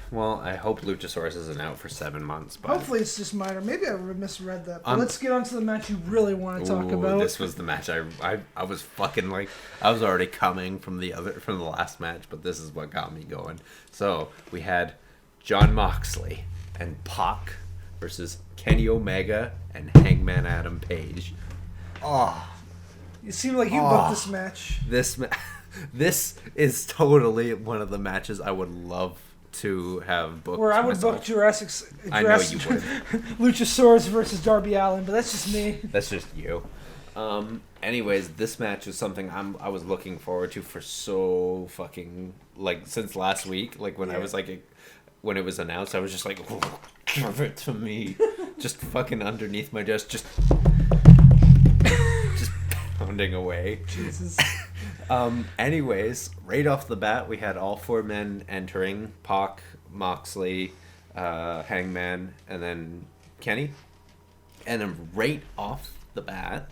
Well, I hope Luchasaurus isn't out for 7 months. But... Hopefully it's just minor. Maybe I misread that. But let's get on to the match you really want to talk about. This was the match I was fucking like... I was already coming from the last match, but this is what got me going. So, we had Jon Moxley and Pac versus Kenny Omega and Hangman Adam Page. Oh. You seem like you booked this match. This is totally one of the matches I would love to have booked. Where I would book Jurassic. I know you would. Luchasaurus versus Darby Allin, but that's just me. That's just you. Anyways, this match is something I was looking forward to for so fucking, like, since last week. Like, when I was like... When it was announced, I was just like, oh, give it to me. Just fucking underneath my desk, just pounding away. Jesus. Anyways, right off the bat, we had all 4 men entering. Pac, Moxley, Hangman, and then Kenny. And then right off the bat,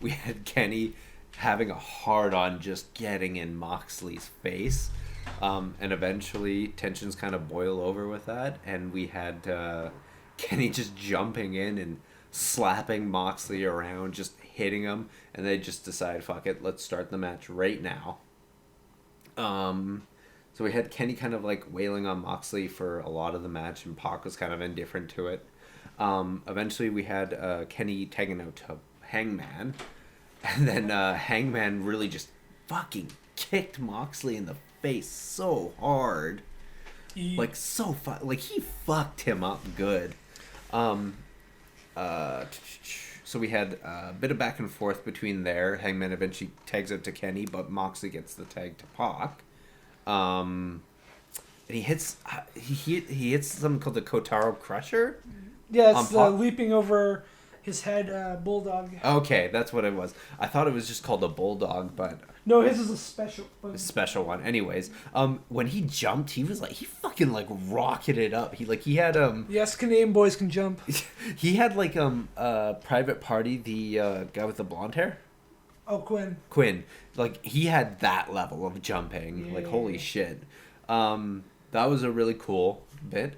we had Kenny having a hard-on just getting in Moxley's face. And eventually tensions kind of boil over with that, and we had Kenny just jumping in and slapping Moxley around, just hitting him, and they just decide, fuck it, let's start the match right now. So we had Kenny kind of like wailing on Moxley for a lot of the match, and Pac was kind of indifferent to it. Eventually we had Kenny tagging out to Hangman, and then Hangman really just fucking kicked Moxley in the face so hard, like so like he fucked him up good. So we had a bit of back and forth between there. Hangman eventually tags out to Kenny, but Moxley gets the tag to Pac. And he hits something called the Kotaro Crusher. Yeah, it's leaping over his head bulldog. Okay, that's what it was. I thought it was just called a bulldog, but no, his is a special one. A special one. Anyways, when he jumped, he fucking like rocketed up. He had Yes, Canadian boys can jump. He had like Private Party, the guy with the blonde hair. Oh, Quinn. Like, he had that level of jumping. Yeah. Like, holy shit. That was a really cool bit.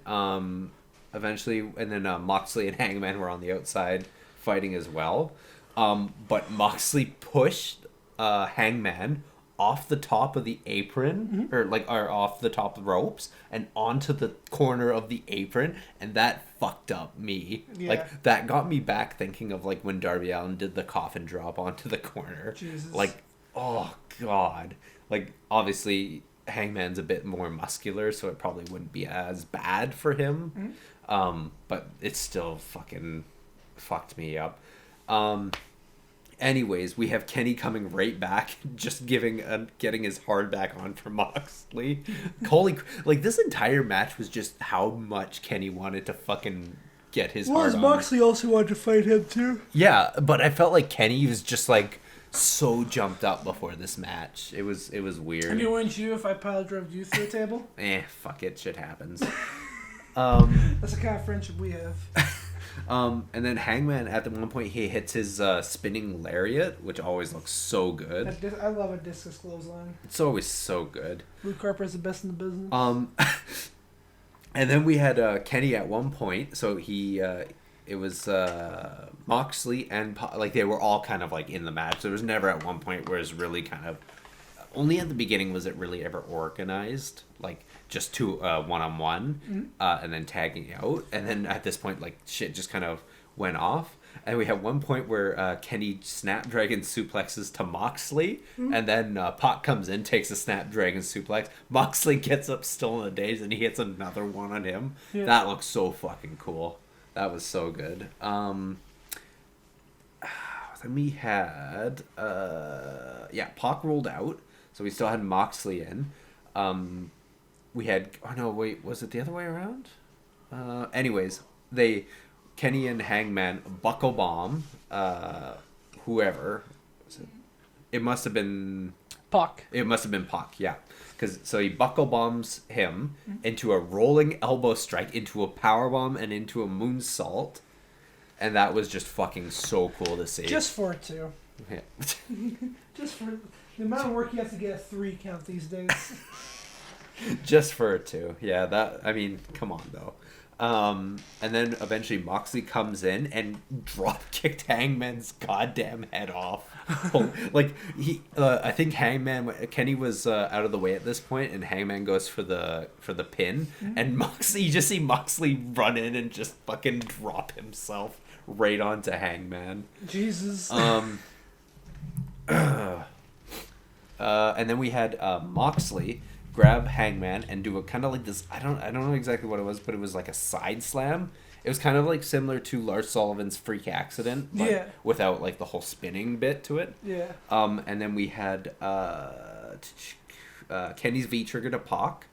Eventually, and then Moxley and Hangman were on the outside fighting as well. But Moxley pushed Hangman off the top of the apron, mm-hmm. or off the top ropes and onto the corner of the apron, and that fucked up me. Yeah. Like, that got me back thinking of like when Darby Allin did the coffin drop onto the corner. Jesus. Like, oh god. Like, obviously Hangman's a bit more muscular, so it probably wouldn't be as bad for him. Mm-hmm. But it still fucking fucked me up. Anyways, we have Kenny coming right back, just getting his hard back on for Moxley. Holy, like this entire match was just how much Kenny wanted to fucking get his hard on. Moxley also wanted to fight him too. Yeah, but I felt like Kenny was just like so jumped up before this match. It was weird. I mean, wouldn't you if I pile drove you through the table? Fuck it, shit happens. That's the kind of friendship we have. And then Hangman at the one point he hits his spinning lariat, which always looks so good. I love a discus clothesline. It's always so good. Luke Harper's the best in the business. And then we had Kenny at one point. So it was Moxley and like they were all kind of like in the match. There was never at one point where it was really kind of only at the beginning was it really ever organized, like just two one-on-one, and then tagging out. And then at this point, like shit just kind of went off. And we have one point where Kenny Snapdragon suplexes to Moxley, and then Pac comes in, takes a Snapdragon suplex. Moxley gets up still in a daze, and he hits another one on him. Yeah. That looks so fucking cool. That was so good. Then we had Pac rolled out, so we still had Moxley in. We had was it the other way around? Anyways, Kenny and Hangman buckle bomb whoever. It must have been Pac. It must have been Pac, yeah. So he buckle bombs him into a rolling elbow strike, into a power bomb, and into a moonsault, and that was just fucking so cool to see. Just for it too. Yeah. Just for the amount of work you have to get a 3 count these days. Just for it too. Yeah, come on though. And then eventually Moxley comes in and drop kicked Hangman's goddamn head off. Like I think Kenny was out of the way at this point, and Hangman goes for the pin, and you just see Moxley run in and just fucking drop himself right onto Hangman. Jesus. And then we had Moxley grab Hangman and do a kind of like this. I don't know exactly what it was, but it was like a side slam. It was kind of like similar to Lars Sullivan's freak accident, but without like the whole spinning bit to it. Yeah. And then we had Kenny's V trigger to Pac,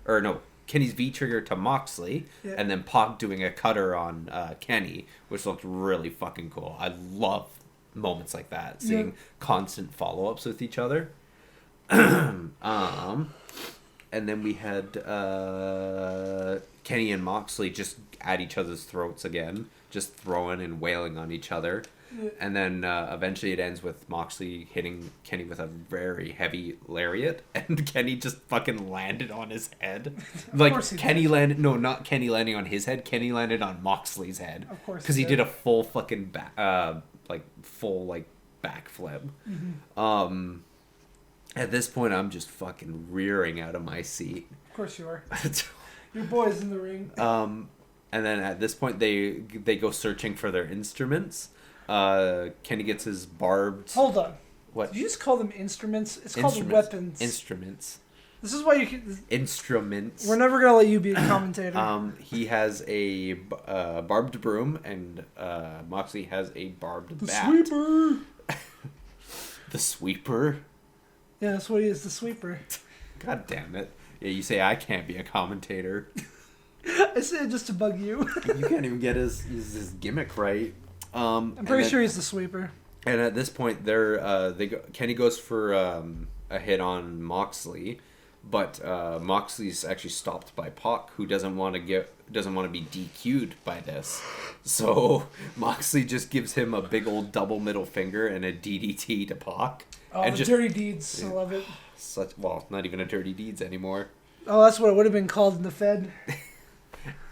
or no, Kenny's V trigger to Moxley, and then Pac doing a cutter on Kenny, which looked really fucking cool. I love moments like that, seeing constant follow ups with each other. And then we had Kenny and Moxley just at each other's throats again, just throwing and wailing on each other. Yeah. And then eventually it ends with Moxley hitting Kenny with a very heavy lariat, and Kenny just fucking landed on his head. Like Kenny landed, no, not Kenny landing on his head. Kenny landed on Moxley's head. Of course, because he did a full fucking backflip. Mm-hmm. At this point, I'm just fucking rearing out of my seat. Of course you are. Your boy's in the ring. And then at this point, they go searching for their instruments. Kenny gets his barbed... Hold on. What? Did you just call them instruments? It's called weapons. Instruments. This is why you can... Instruments. We're never going to let you be a commentator. He has a barbed broom, and Moxley has a barbed bat. The sweeper! The sweeper? Yeah, that's what he is, the sweeper. God damn it. Yeah, you say I can't be a commentator. I said it just to bug you. You can't even get his gimmick right. I'm pretty sure he's the sweeper. And at this point, Kenny goes for a hit on Moxley, but Moxley's actually stopped by Pac, who doesn't want to be DQ'd by this. So Moxley just gives him a big old double middle finger and a DDT to Pac. Oh, and the dirty deeds. I love it. Not even a dirty deeds anymore. Oh, that's what it would have been called in the Fed.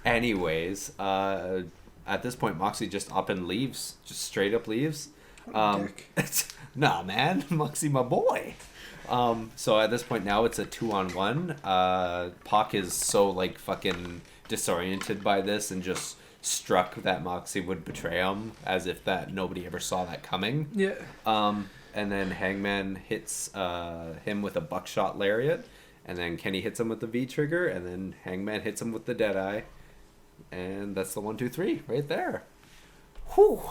Anyways, at this point, Moxley just up and leaves. Just straight up leaves. Dick. Nah, man. Moxley, my boy. So at this point now, it's a 2-on-1. Pac is so, like, fucking disoriented by this and just struck that Moxley would betray him, as if that nobody ever saw that coming. Yeah. And then Hangman hits him with a buckshot lariat, and then Kenny hits him with the V trigger, and then Hangman hits him with the Deadeye, and that's the 1, 2, 3 right there. Whew.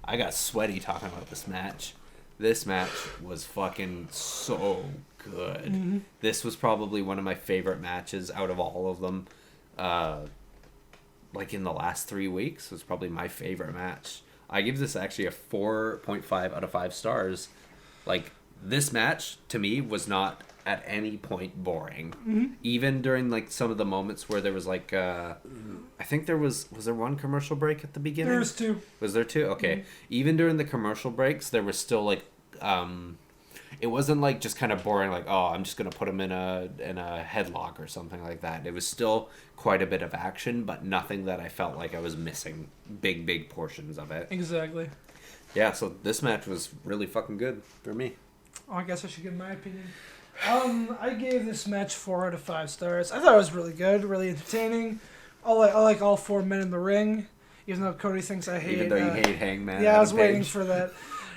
I got sweaty talking about this match. This match was fucking so good. Mm-hmm. This was probably one of my favorite matches out of all of them. Like in the last 3 weeks, it was probably my favorite match. I give this actually a 4.5 out of 5 stars. Like, this match, to me, was not at any point boring. Mm-hmm. Even during, like, some of the moments where there was, like, I think was there one commercial break at the beginning? There was 2. Was there 2? Okay. Mm-hmm. Even during the commercial breaks, there was still, like, it wasn't, like, just kind of boring, like, oh, I'm just going to put him in a headlock or something like that. It was still quite a bit of action, but nothing that I felt like I was missing big portions of it. Exactly. Yeah, so this match was really fucking good for me. Oh, I guess I should give my opinion. I gave this match 4 out of 5 stars. I thought it was really good, really entertaining. I like all 4 men in the ring, even though Cody thinks I hate. Even though you hate Hangman. Yeah, I was waiting for that.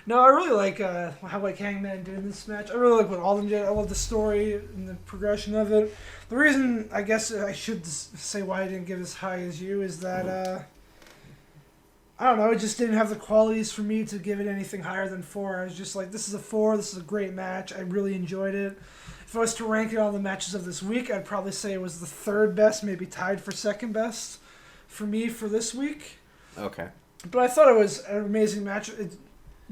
No, I really like how Hangman did in this match. I really like what all of them did. I love the story and the progression of it. The reason, I guess I should say why I didn't give as high as you is that I don't know, it just didn't have the qualities for me to give it anything higher than 4. I was just like, this is a 4, this is a great match, I really enjoyed it. If I was to rank it on the matches of this week, I'd probably say it was the 3rd best, maybe tied for 2nd best for me for this week. Okay. But I thought it was an amazing match. It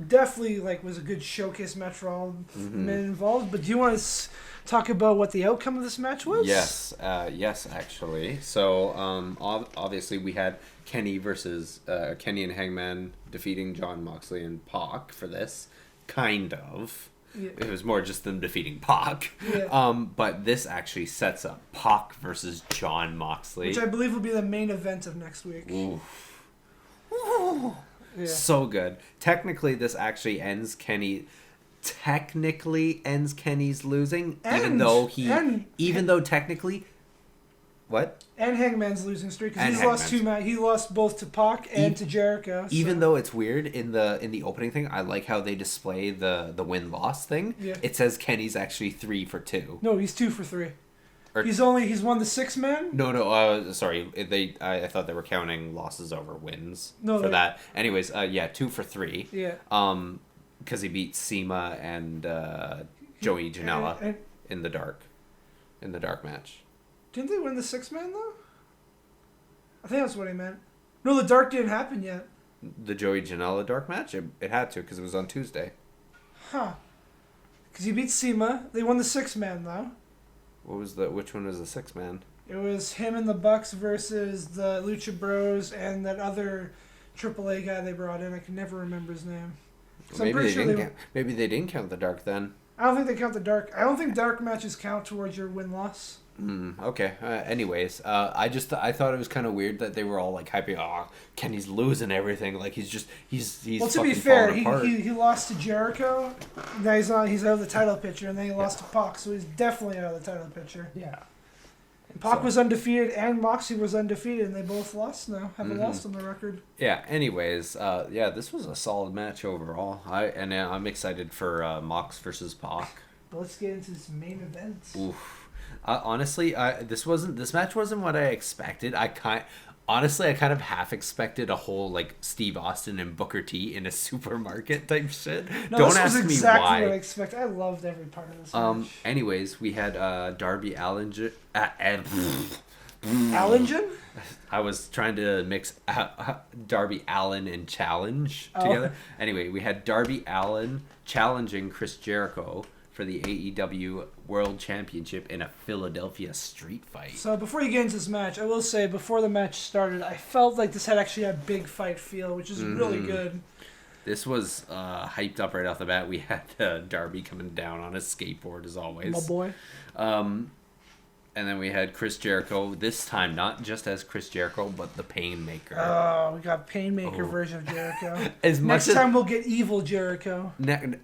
definitely was a good showcase match for all men involved. But do you want to talk about what the outcome of this match was? Yes, actually. So, obviously we had Kenny and Hangman defeating John Moxley and Pac for this, kind of. Yeah. It was more just them defeating Pac. Yeah. But this actually sets up Pac versus John Moxley, which I believe will be the main event of next week. Oof. Yeah. So good. Technically, this actually ends Kenny's losing, even though technically, what? And Hangman's losing streak because he's lost 2 matches. He lost both to Pac and to Jericho. Even though it's weird in the opening thing, I like how they display the win-loss thing. Yeah. It says Kenny's actually 3 for 2. No, he's 2 for 3. He's won the 6-man? No, sorry. I thought they were counting losses over wins for that. Anyways, 2 for 3. Yeah. Because he beat Cima and Joey Janela in the dark match. Didn't they win the 6-man though? I think that's what he meant. No, the dark didn't happen yet. The Joey Janela dark match? It had to because it was on Tuesday. Huh. Because he beat Cima. They won the 6-man though. Which one was the 6-man? It was him and the Bucks versus the Lucha Bros and that other AAA guy they brought in. I can never remember his name. Well, maybe they didn't count the dark then. I don't think they count the dark. I don't think dark matches count towards your win-loss. Okay. Anyways, I thought it was kind of weird that they were all like hyping, Kenny's losing everything. Like he's well, to be fair, he lost to Jericho. Now he's out of the title picture, and then he lost to Pac, so he's definitely out of the title picture. Yeah. And Pac was undefeated, and Moxley was undefeated, and they both lost now. Haven't lost on the record. Yeah. Anyways, this was a solid match overall. I'm excited for Mox versus Pac. But let's get into this main event. Oof. Honestly, this match wasn't what I expected. I kind of half expected a whole like Steve Austin and Booker T in a supermarket type shit. No, Don't this ask was me exactly why. What I expected. I loved every part of this match. Anyways, we had Darby Allin. Allingen? I was trying to mix Darby Allin and Challenge together. Anyway, we had Darby Allin challenging Chris Jericho for the AEW World Championship in a Philadelphia street fight. So before you get into this match, I will say before the match started, I felt like this had actually a big fight feel, which is really good. This was hyped up right off the bat. We had Darby coming down on a skateboard as always. My boy. And then we had Chris Jericho, this time not just as Chris Jericho, but the Painmaker. Oh, we got Painmaker version of Jericho. Next time we'll get evil Jericho.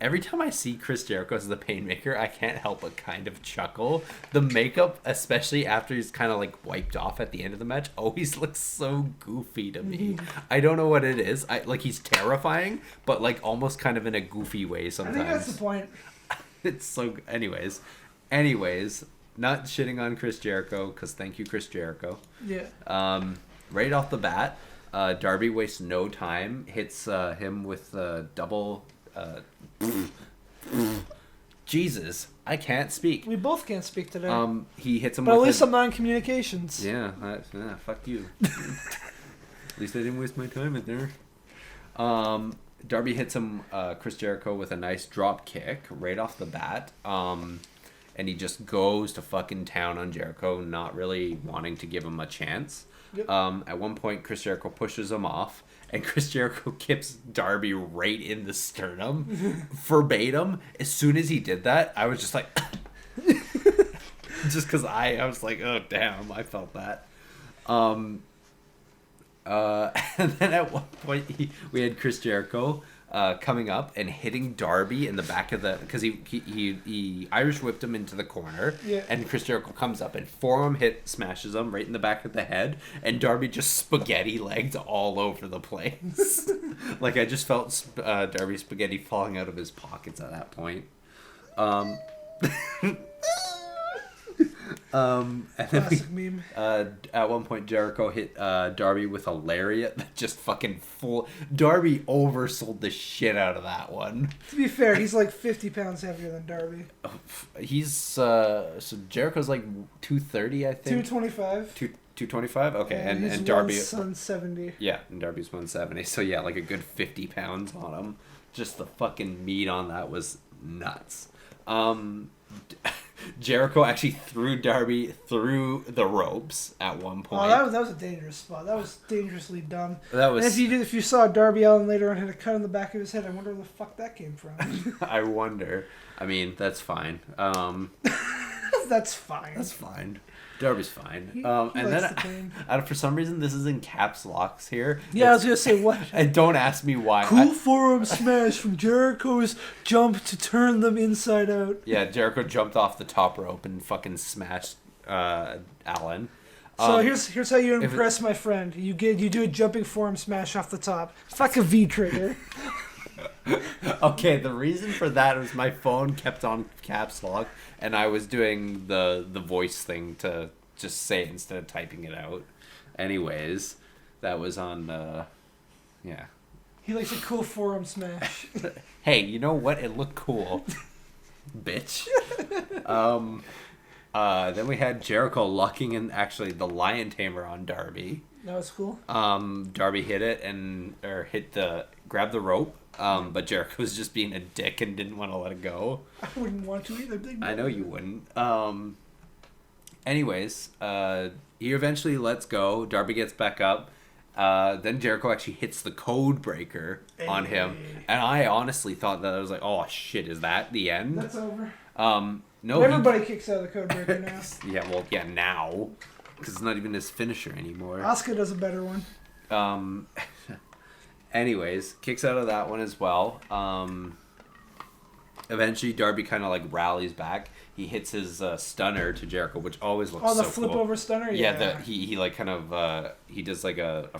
Every time I see Chris Jericho as the Painmaker, I can't help but kind of chuckle. The makeup, especially after he's kind of like wiped off at the end of the match, always looks so goofy to me. I don't know what it is. He's terrifying, but like almost kind of in a goofy way sometimes. I think that's the point. It's so... Anyways... Not shitting on Chris Jericho, because thank you, Chris Jericho. Yeah. Right off the bat, Darby wastes no time, hits him with double. Jesus, I can't speak. We both can't speak today. He hits him. But with at least I'm not in communications. Yeah, fuck you. At least I didn't waste my time in there. Darby hits him, Chris Jericho, with a nice drop kick right off the bat. And he just goes to fucking town on Jericho, not really wanting to give him a chance. Yep. At one point, Chris Jericho pushes him off, and Chris Jericho kips Darby right in the sternum, verbatim. As soon as he did that, I was just like, just because I was like, oh damn, I felt that. And then at one point, we had Chris Jericho coming up and hitting Darby in the back of the, because he Irish whipped him into the corner, yeah. And Chris Jericho comes up and forearm smashes him right in the back of the head, and Darby just spaghetti legged all over the place. Like I just felt Darby spaghetti falling out of his pockets at that point. And Classic meme. At one point, Jericho hit Darby with a lariat that just fucking full. Darby oversold the shit out of that one. To be fair, he's like 50 pounds heavier than Darby. He's so Jericho's like 230, I think. 225. 225. Okay, and Darby's 170. Yeah, and Darby's 170. So yeah, like a good 50 pounds on him. Just the fucking meat on that was nuts. Jericho actually threw Darby through the ropes at one point. Oh, that was a dangerous spot. That was dangerously done. That was. And if you saw Darby Allin later on hit a cut on the back of his head, I wonder where the fuck that came from. I wonder. I mean, that's fine. That's fine. That's fine. Darby's fine. He And likes then, for some reason, this is in caps locks here. Yeah, I was gonna say what. And don't ask me why. Cool forearm smash from Jericho's jump to turn them inside out. Yeah, Jericho jumped off the top rope and fucking smashed Allin. So here's how you impress my friend. You do a jumping forearm smash off the top. It's like a V trigger. Okay, the reason for that was my phone kept on caps lock, and I was doing the voice thing to just say it instead of typing it out. Anyways, that was on, yeah. He likes a cool forearm smash. Hey, you know what? It looked cool. Bitch. Then we had Jericho locking in, actually, the Lion Tamer on Darby. That was cool. Darby hit it grabbed the rope. But Jericho was just being a dick and didn't want to let it go. I wouldn't want to either. I know you wouldn't. Anyways, he eventually lets go. Darby gets back up. Then Jericho actually hits the code breaker on him. And I honestly thought that I was like, oh shit, is that the end? That's over. No. Everybody kicks out of the code breaker now. Yeah, now. Because it's not even his finisher anymore. Asuka does a better one. Anyways, kicks out of that one as well. Eventually, Darby kind of like rallies back. He hits his stunner to Jericho, which always looks so cool. Oh, the flip over stunner. Yeah, he like kind of he does like a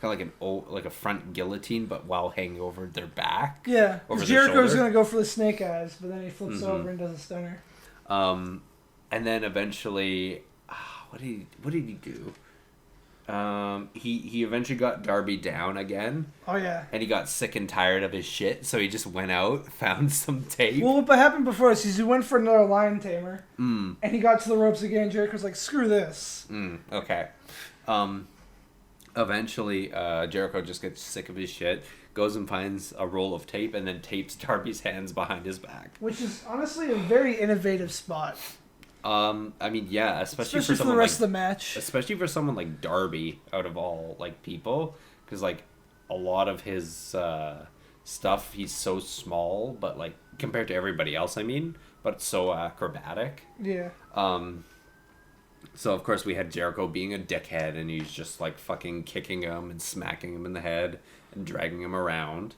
kind of like a front guillotine, but while hanging over their back. Yeah, because Jericho's gonna go for the snake eyes, but then he flips over and does a stunner. And then eventually, what did he do? He eventually got Darby down again. Oh yeah. And he got sick and tired of his shit, so he just went out, found some tape. Well, what happened before is he went for another Lion Tamer, and he got to the ropes again. Jericho's like, "Screw this." Okay. Eventually, Jericho just gets sick of his shit, goes and finds a roll of tape, and then tapes Darby's hands behind his back. Which is honestly a very innovative spot. I mean, yeah, especially for the rest of the match. Especially for someone like Darby, out of all like people, because like a lot of his stuff, he's so small, but like compared to everybody else, I mean, but so acrobatic. Yeah. So of course we had Jericho being a dickhead, and he's just like fucking kicking him and smacking him in the head and dragging him around.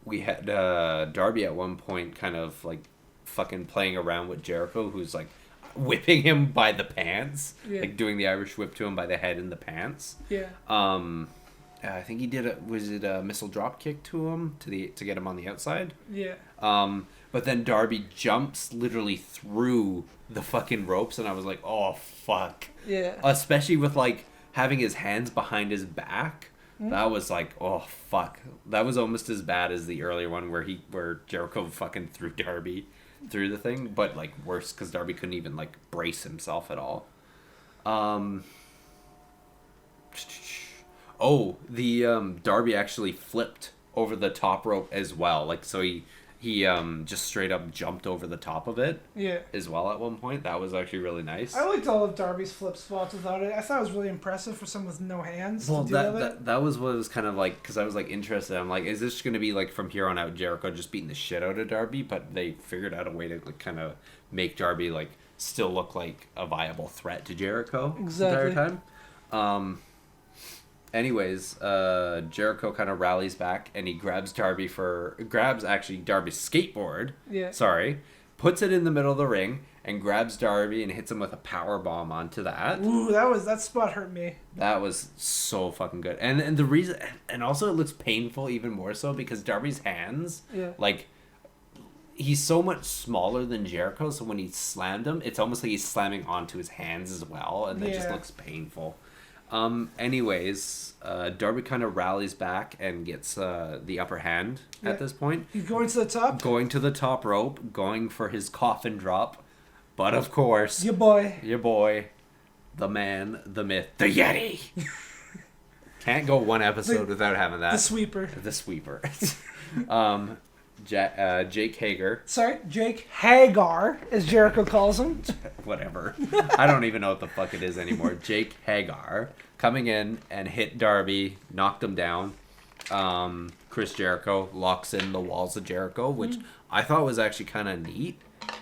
We had Darby at one point kind of like fucking playing around with Jericho, who's like whipping him by the pants, like doing the Irish whip to him by the head and the pants. Yeah. I think he did a missile drop kick to him to get him on the outside. Yeah. But then Darby jumps literally through the fucking ropes, and I was like, oh fuck. Yeah. Especially with like having his hands behind his back. That was like, oh fuck. That was almost as bad as the earlier one where Jericho fucking threw Darby through the thing, but like worse because Darby couldn't even like brace himself at all. Darby actually flipped over the top rope as well. Like, so he just straight up jumped over the top of it. Yeah. As well at one point. That was actually really nice. I liked all of Darby's flip spots without it. I thought it was really impressive for someone with no hands. Well, to do that was what was kind of like, because I was like interested. I'm like, is this going to be like from here on out Jericho just beating the shit out of Darby? But they figured out a way to like kind of make Darby like still look like a viable threat to Jericho the entire time. Anyways, Jericho kind of rallies back and he grabs Darby's skateboard. Yeah. Sorry. Puts it in the middle of the ring and grabs Darby and hits him with a power bomb onto that. Ooh, that spot hurt me. That was so fucking good. And the reason, and also it looks painful even more so because Darby's hands, like, he's so much smaller than Jericho, so when he slammed him, it's almost like he's slamming onto his hands as well, and that just looks painful. Anyways, Darby kind of rallies back and gets the upper hand at this point. He's going to the top? Going to the top rope, going for his coffin drop. But of course... Your boy, the man, the myth, the Yeti! Can't go one episode without having that. The sweeper. Jake Hager. Sorry, Jake Hagar, as Jericho calls him. Whatever. I don't even know what the fuck it is anymore. Jake Hagar coming in and hit Darby, knocked him down. Chris Jericho locks in the walls of Jericho, which I thought was actually kind of neat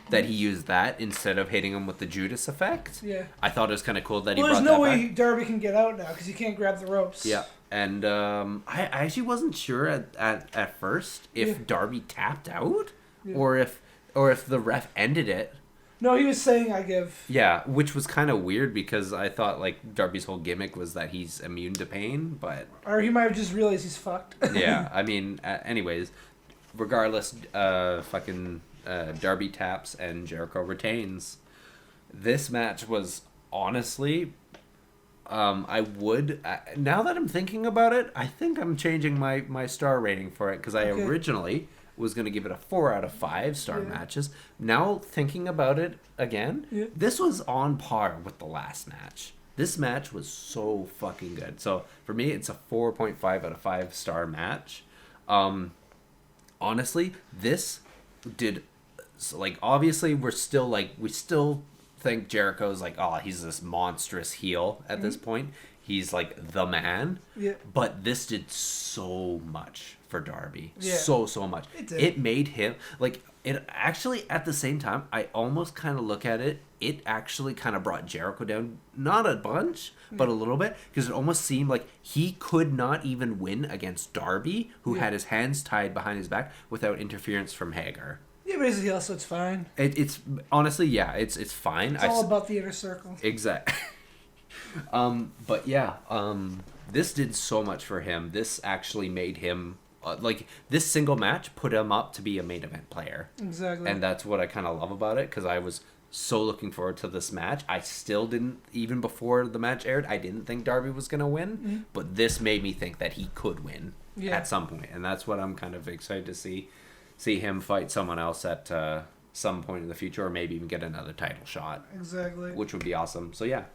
that he used that instead of hitting him with the Judas effect. Yeah. I thought it was kind of cool that he brought that back. There's no way Darby can get out now because he can't grab the ropes. Yeah. And I actually wasn't sure at first if Darby tapped out or if the ref ended it. No, he was saying I give. Yeah, which was kind of weird because I thought like Darby's whole gimmick was that he's immune to pain, but or he might have just realized he's fucked. Yeah, I mean, anyways, regardless, Darby taps and Jericho retains. This match was honestly. Now that I'm thinking about it, I think I'm changing my star rating for it because I originally was going to give it a 4 out of 5 star matches. Now thinking about it again, this was on par with the last match. This match was so fucking good. So for me, it's a 4.5 out of 5 star match. Honestly, this did like obviously we still think Jericho's like, oh, he's this monstrous heel at this point. He's like the man. Yeah. But this did so much for Darby. Yeah. So much. It did. It made him like it actually at the same time, I almost kind of look at it, it actually kind of brought Jericho down, not a bunch, but a little bit, because it almost seemed like he could not even win against Darby, who had his hands tied behind his back without interference from Hager. Yeah, but it's a heel, so it's fine. It's honestly, it's fine. It's all about the inner circle. Exactly. But yeah, this did so much for him. This actually made him this single match put him up to be a main event player. Exactly. And that's what I kind of love about it because I was so looking forward to this match. I still didn't, even before the match aired, I didn't think Darby was gonna win, but this made me think that he could win at some point, and that's what I'm kind of excited to see him fight someone else at some point in the future, or maybe even get another title shot. Exactly. Which would be awesome. So yeah.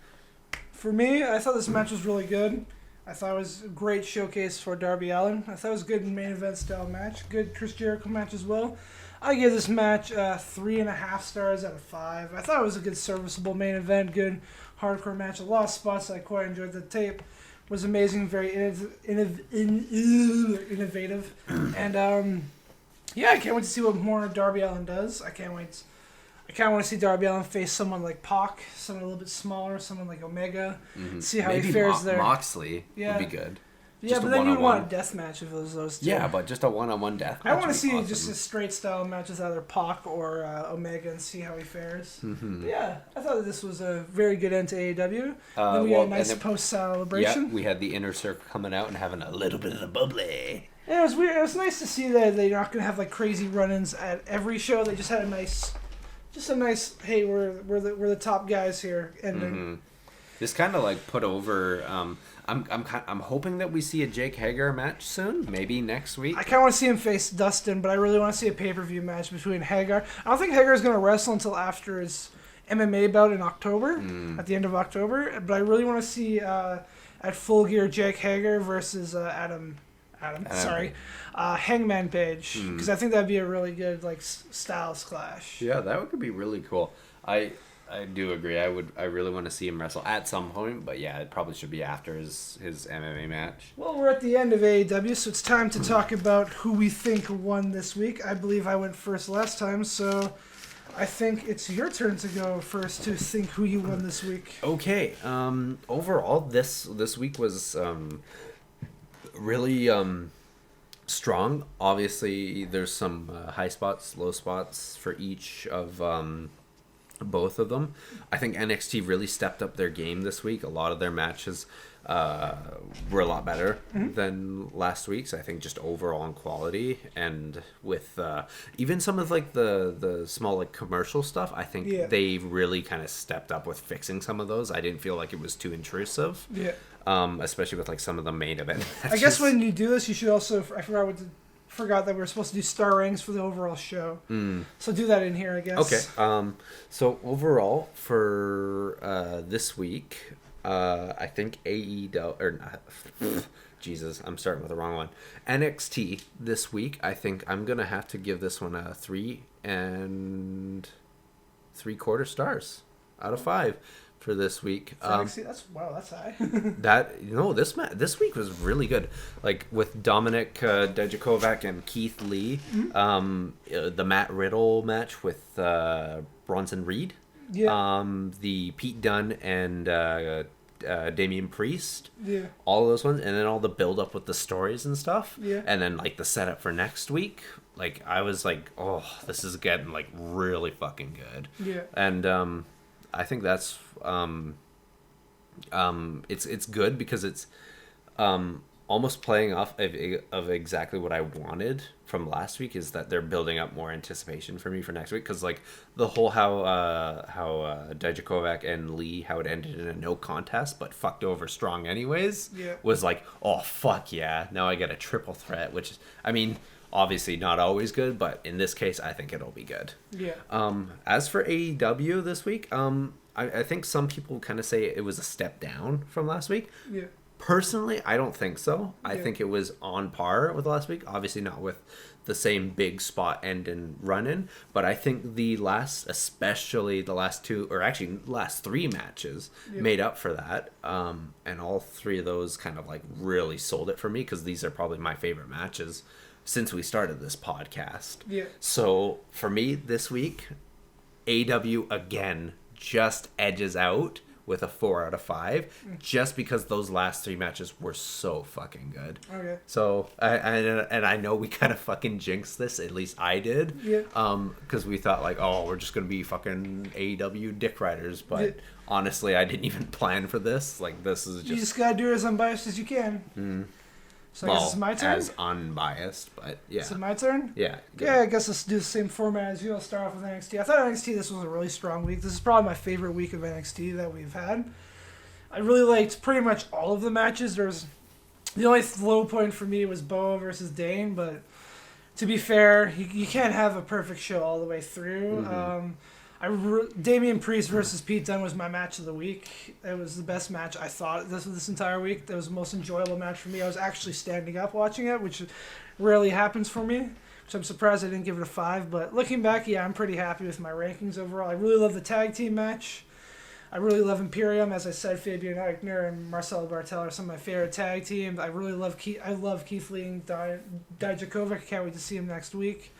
For me, I thought this match was really good. I thought it was a great showcase for Darby Allin. I thought it was a good main event style match. Good Chris Jericho match as well. I give this match 3.5 stars out of 5. I thought it was a good serviceable main event, good hardcore match. A lot of spots I quite enjoyed. The tape was amazing, very innovative. And I can't wait to see what more Darby Allin does. I kind of want to see Darby Allin face someone like Pac, someone a little bit smaller, someone like Omega. See how he fares there. Moxley would be good. Yeah, but then you'd want a death match if it was those two. Yeah, but just a one-on-one death match. I want to see just a straight style match with either Pac or Omega and see how he fares. Mm-hmm. Yeah, I thought that this was a very good end to AEW. Then we had a nice post-celebration. Yeah, we had the Inner Circle coming out and having a little bit of the bubbly. Yeah, it was weird. It was nice to see that they're not going to have like crazy run-ins at every show. They just had a nice, hey, we're the top guys here ending. Mm-hmm. This kind of like put over. I'm hoping that we see a Jake Hager match soon, maybe next week. I kind of want to see him face Dustin, but I really want to see a pay-per-view match between Hagar. I don't think Hagar is going to wrestle until after his MMA bout in October, at the end of October. But I really want to see at Full Gear Jake Hager versus Hangman Page, because I think that'd be a really good like styles clash. Yeah, that could be really cool. I do agree. I really want to see him wrestle at some point, but yeah, it probably should be after his MMA match. Well, we're at the end of AEW, so it's time to talk about who we think won this week. I believe I went first last time, so I think it's your turn to go first to think who you won this week. Okay. Overall, this week was really strong. Obviously, there's some high spots, low spots for each of both of them. I think NXT really stepped up their game this week. A lot of their matches were a lot better than last week's. I think just overall in quality, and with even some of like the small like commercial stuff, I think they really kind of stepped up with fixing some of those. I didn't feel like it was too intrusive. Yeah. Especially with like some of the main event matches. I guess when you do this, you should also, forgot that we were supposed to do star ratings for the overall show. So do that in here, I guess. Okay. So overall for this week, I think AEW or not. Jesus, I'm starting with the wrong one. NXT this week, I think I'm gonna have to give this one a 3 3/4 stars out of 5 for this week. That's high. This week was really good. Like with Dominic Dijakovac and Keith Lee, the Matt Riddle match with Bronson Reed, the Pete Dunn and Damian Priest, all of those ones, and then all the build up with the stories and stuff, and then like the setup for next week. Like I was like, oh, this is getting like really fucking good. And I think that's it's good because it's almost playing off of exactly what I wanted from last week, is that they're building up more anticipation for me for next week, because like the whole how Dijakovac and Lee, how it ended in a no contest but fucked over Strong anyways, was like, oh fuck yeah, now I get a triple threat, which I mean obviously not always good, but in this case I think it'll be good. As for AEW this week, I think some people kind of say it was a step down from last week. Personally, I don't think so. I think it was on par with last week. Obviously not with the same big spot end and run in, but I think especially the last two, or actually last 3 matches made up for that. And all 3 of those kind of like really sold it for me, because these are probably my favorite matches since we started this podcast. So for me this week, AEW again just edges out with a 4 out of 5, just because those last 3 matches were so fucking good. Okay. So I know we kind of fucking jinxed this, at least I did. Because we thought like, oh, we're just gonna be fucking AEW dick riders, but honestly, I didn't even plan for this. Like, this is you just gotta do it as unbiased as you can. So I guess it's my turn? As unbiased, but yeah. Is it my turn? Yeah. I guess let's do the same format as you. I'll start off with NXT. I thought NXT, this was a really strong week. This is probably my favorite week of NXT that we've had. I really liked pretty much all of the matches. The only low point for me was Boa versus Dane, but to be fair, you can't have a perfect show all the way through. Damian Priest versus Pete Dunne was my match of the week. It was the best match I thought this entire week. That was the most enjoyable match for me. I was actually standing up watching it, which rarely happens for me. So I'm surprised I didn't give it a 5. But looking back, I'm pretty happy with my rankings overall. I really love the tag team match. I really love Imperium. As I said, Fabian Eichner and Marcelo Bartel are some of my favorite tag teams. I really love Keith Lee and Dijakovic. I can't wait to see him next week.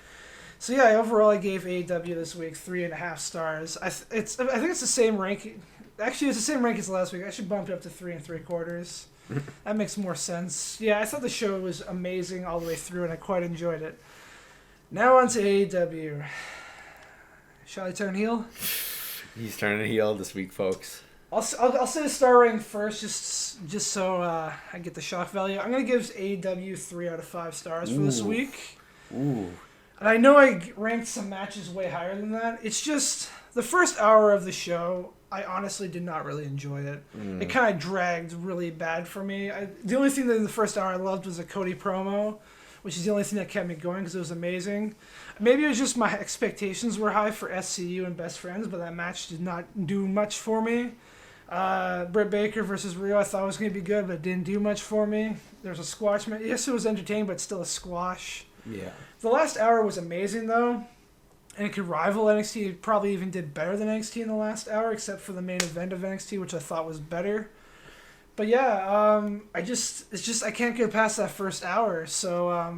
So yeah, overall I gave AEW this week 3.5 stars. I think it's the same rank. Actually, it's the same rank as last week. I should bump it up to 3 3/4. That makes more sense. Yeah, I thought the show was amazing all the way through, and I quite enjoyed it. Now on to AEW. Shall I turn heel? He's turning heel this week, folks. I'll say the star rating first, just so I get the shock value. I'm gonna give AEW 3 out of 5 stars for this week. Ooh. And I know I ranked some matches way higher than that. It's just the first hour of the show, I honestly did not really enjoy it. It kind of dragged really bad for me. The only thing that in the first hour I loved was a Cody promo, which is the only thing that kept me going because it was amazing. Maybe it was just my expectations were high for SCU and Best Friends, but that match did not do much for me. Britt Baker versus Rio, I thought was going to be good, but it didn't do much for me. There was a squash match. Yes, it was entertaining, but still a squash. Yeah. The last hour was amazing, though, and it could rival NXT. It probably even did better than NXT in the last hour, except for the main event of NXT, which I thought was better. But yeah, I can't get past that first hour. So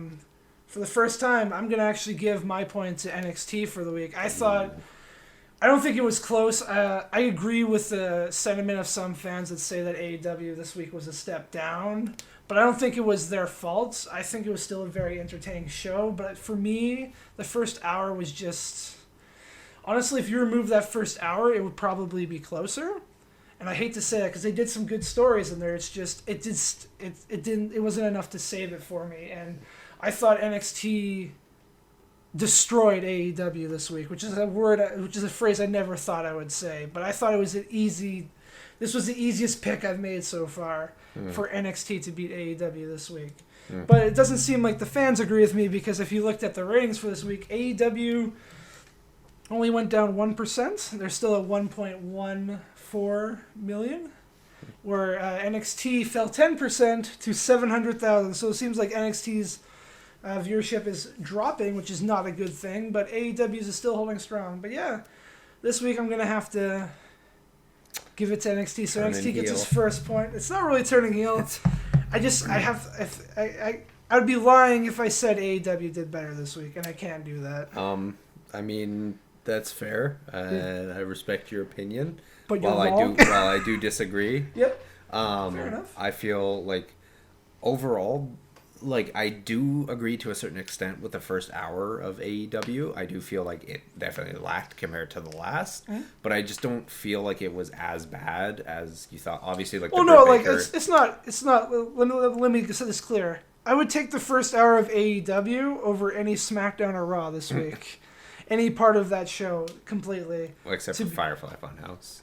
for the first time, I'm gonna actually give my point to NXT for the week. I don't think it was close. I agree with the sentiment of some fans that say that AEW this week was a step down, but I don't think it was their fault. I think it was still a very entertaining show. But for me, the first hour was just honestly, if you remove that first hour, it would probably be closer. And I hate to say that because they did some good stories in there. It wasn't enough to save it for me. And I thought NXT destroyed AEW this week, which is a phrase I never thought I would say. But I thought it was this was the easiest pick I've made so far for NXT to beat AEW this week. But it doesn't seem like the fans agree with me because if you looked at the ratings for this week, AEW only went down 1%. They're still at 1.14 million, where NXT fell 10% to 700,000. So it seems like NXT's viewership is dropping, which is not a good thing, but AEW's is still holding strong. But yeah, this week I'm going to have to give it to NXT. So NXT gets its first point. It's not really turning heel. I would be lying if I said AEW did better this week, and I can't do that. I mean, that's fair, and I respect your opinion. But while I do disagree. Yep. Fair enough. I feel like overall, like I do agree to a certain extent with the first hour of AEW. I do feel like it definitely lacked compared to the last, but I just don't feel like it was as bad as you thought. Obviously, like it's not. Let me set this clear. I would take the first hour of AEW over any SmackDown or Raw this week. Any part of that show completely. Well, except for Firefly Funhouse.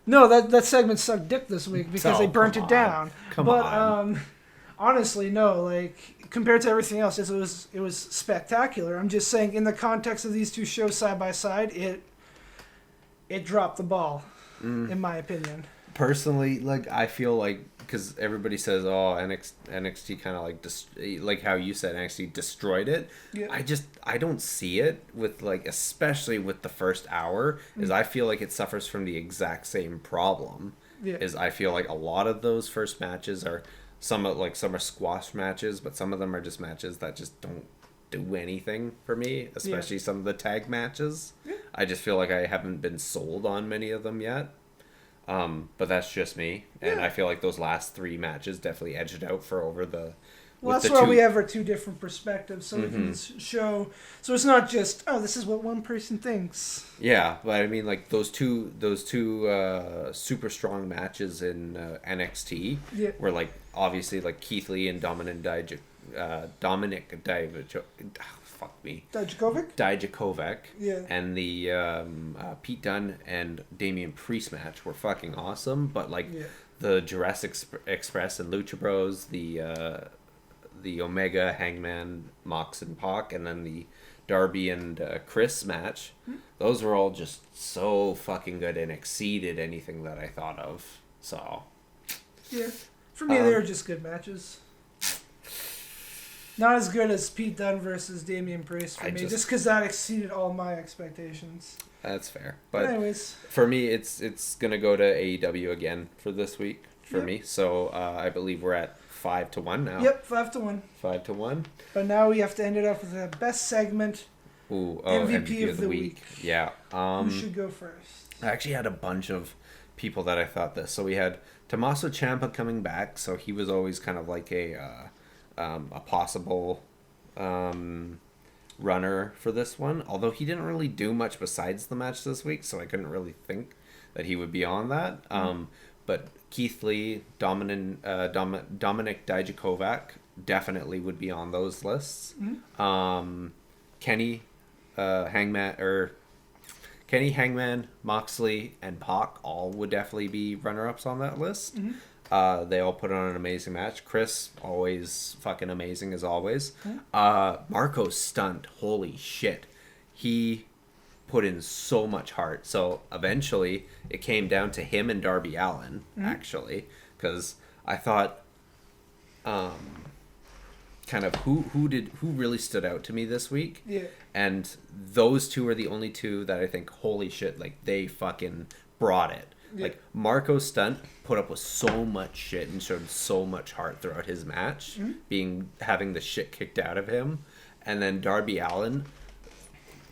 No, that segment sucked dick this week because they burnt it down. Come on. Honestly, no. Like compared to everything else, it was spectacular. I'm just saying, in the context of these two shows side by side, it dropped the ball, in my opinion. Personally, like I feel like because everybody says, "Oh, NXT kind of like how you said NXT destroyed it." Yeah. I don't see it with like especially with the first hour. Is I feel like it suffers from the exact same problem. Yeah. Is I feel like a lot of those first matches are some are squash matches, but some of them are just matches that just don't do anything for me. Especially some of the tag matches. Yeah. I just feel like I haven't been sold on many of them yet. But that's just me, and I feel like those last three matches definitely edged out for over the. Well, that's why we have our two different perspectives, so we can show. So it's not just this is what one person thinks. Yeah, but I mean, like those two super strong matches in NXT were like obviously like Keith Lee and Dominic Dijakovic. Yeah. And the Pete Dunne and Damian Priest match were fucking awesome, but like the Jurassic Express and Lucha Bros, the Omega, Hangman, Mox and Pac, and then the Darby and Chris match, those were all just so fucking good and exceeded anything that I thought of. So yeah, for me they were just good matches. Not as good as Pete Dunne versus Damian Priest for me, just because that exceeded all my expectations. That's fair. But anyways, for me, it's going to go to AEW again for this week for me. So I believe we're at 5-1 now. Yep, 5-1. 5-1. But now we have to end it off with the best segment. MVP of the week. Yeah. Who should go first? I actually had a bunch of people that I thought this. So we had Tommaso Ciampa coming back. So he was always kind of like a possible runner for this one, although he didn't really do much besides the match this week, so I couldn't really think that he would be on that. But Keith Lee, Dominic Dijakovic definitely would be on those lists. Kenny, Hangman, Moxley, and Pac all would definitely be runner-ups on that list. Mm-hmm. They all put on an amazing match. Chris, always fucking amazing as always. Marco's stunned. Holy shit. He put in so much heart. So eventually it came down to him and Darby Allin, actually, because I thought kind of who really stood out to me this week. Yeah. And those two are the only two that I think, holy shit, like they fucking brought it. Yeah. Like Marco's stunt put up with so much shit and showed so much heart throughout his match, having the shit kicked out of him. And then Darby Allin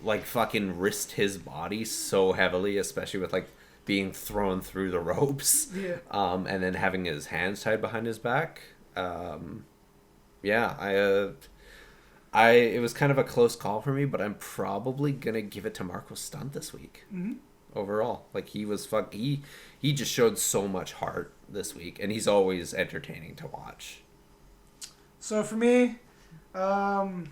like fucking risked his body so heavily, especially with like being thrown through the ropes. Yeah. And then having his hands tied behind his back. It was kind of a close call for me, but I'm probably gonna give it to Marco Stunt this week. Overall, like he just showed so much heart this week, and he's always entertaining to watch. So for me, to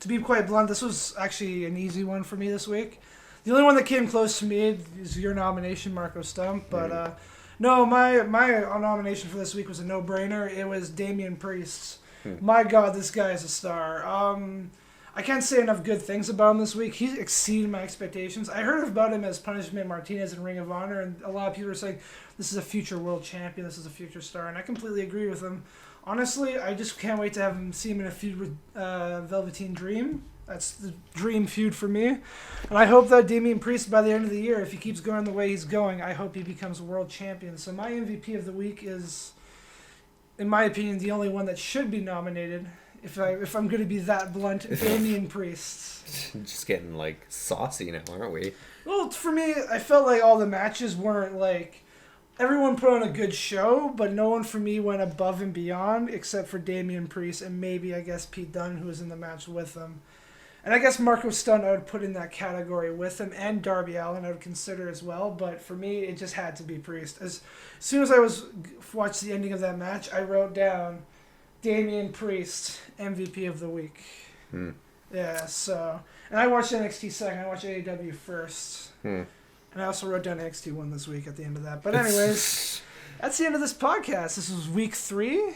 be quite blunt, this was actually an easy one for me this week. The only one that came close to me is your nomination, Marco Stunt, but no, my nomination for this week was a no-brainer. It was Damian Priest. My God, this guy is a star. I can't say enough good things about him this week. He exceeded my expectations. I heard about him as Punishment Martinez in Ring of Honor, and a lot of people are saying, this is a future world champion, this is a future star, and I completely agree with him. Honestly, I just can't wait to see him in a feud with Velveteen Dream. That's the dream feud for me. And I hope that Damian Priest, by the end of the year, if he keeps going the way he's going, I hope he becomes world champion. So my MVP of the week is, in my opinion, the only one that should be nominated. If I'm going to be that blunt, Damian Priest. Just getting like saucy now, aren't we? Well, for me, I felt like all the matches weren't like... Everyone put on a good show, but no one for me went above and beyond except for Damian Priest and maybe, I guess, Pete Dunne, who was in the match with him. And I guess Marco Stunt I would put in that category with him, and Darby Allin I would consider as well, but for me, it just had to be Priest. As soon as I watched the ending of that match, I wrote down Damian Priest, MVP of the week. Yeah, so... And I watched NXT second, I watched AEW first. And I also wrote down NXT 1 this week at the end of that. But anyways, that's the end of this podcast. This was week 3.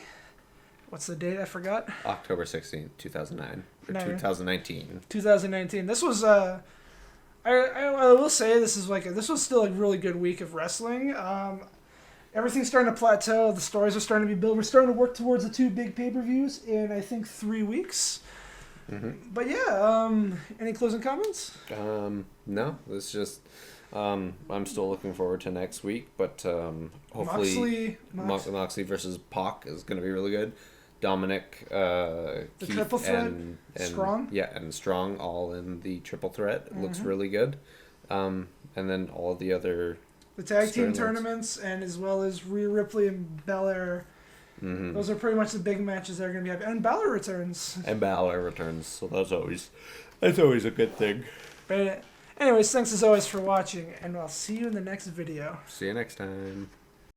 What's the date? I forgot. October 16th, 2009. Or 2019. 2019. This was, I will say, this was still a really good week of wrestling. Everything's starting to plateau. The stories are starting to be built. We're starting to work towards the 2 big pay-per-views in, I think, 3 weeks. But yeah, any closing comments? No, it's just... I'm still looking forward to next week, but hopefully Moxley versus Pac is going to be really good. Dominic, the Keith, triple threat, and Strong. Yeah, and Strong all in the triple threat. It looks really good. And then all the other... The tag team tournaments, and as well as Rhea Ripley and Belair. Those are pretty much the big matches that are going to be happening. And Balor returns. So that's always a good thing. But anyways, thanks as always for watching, and I'll see you in the next video. See you next time.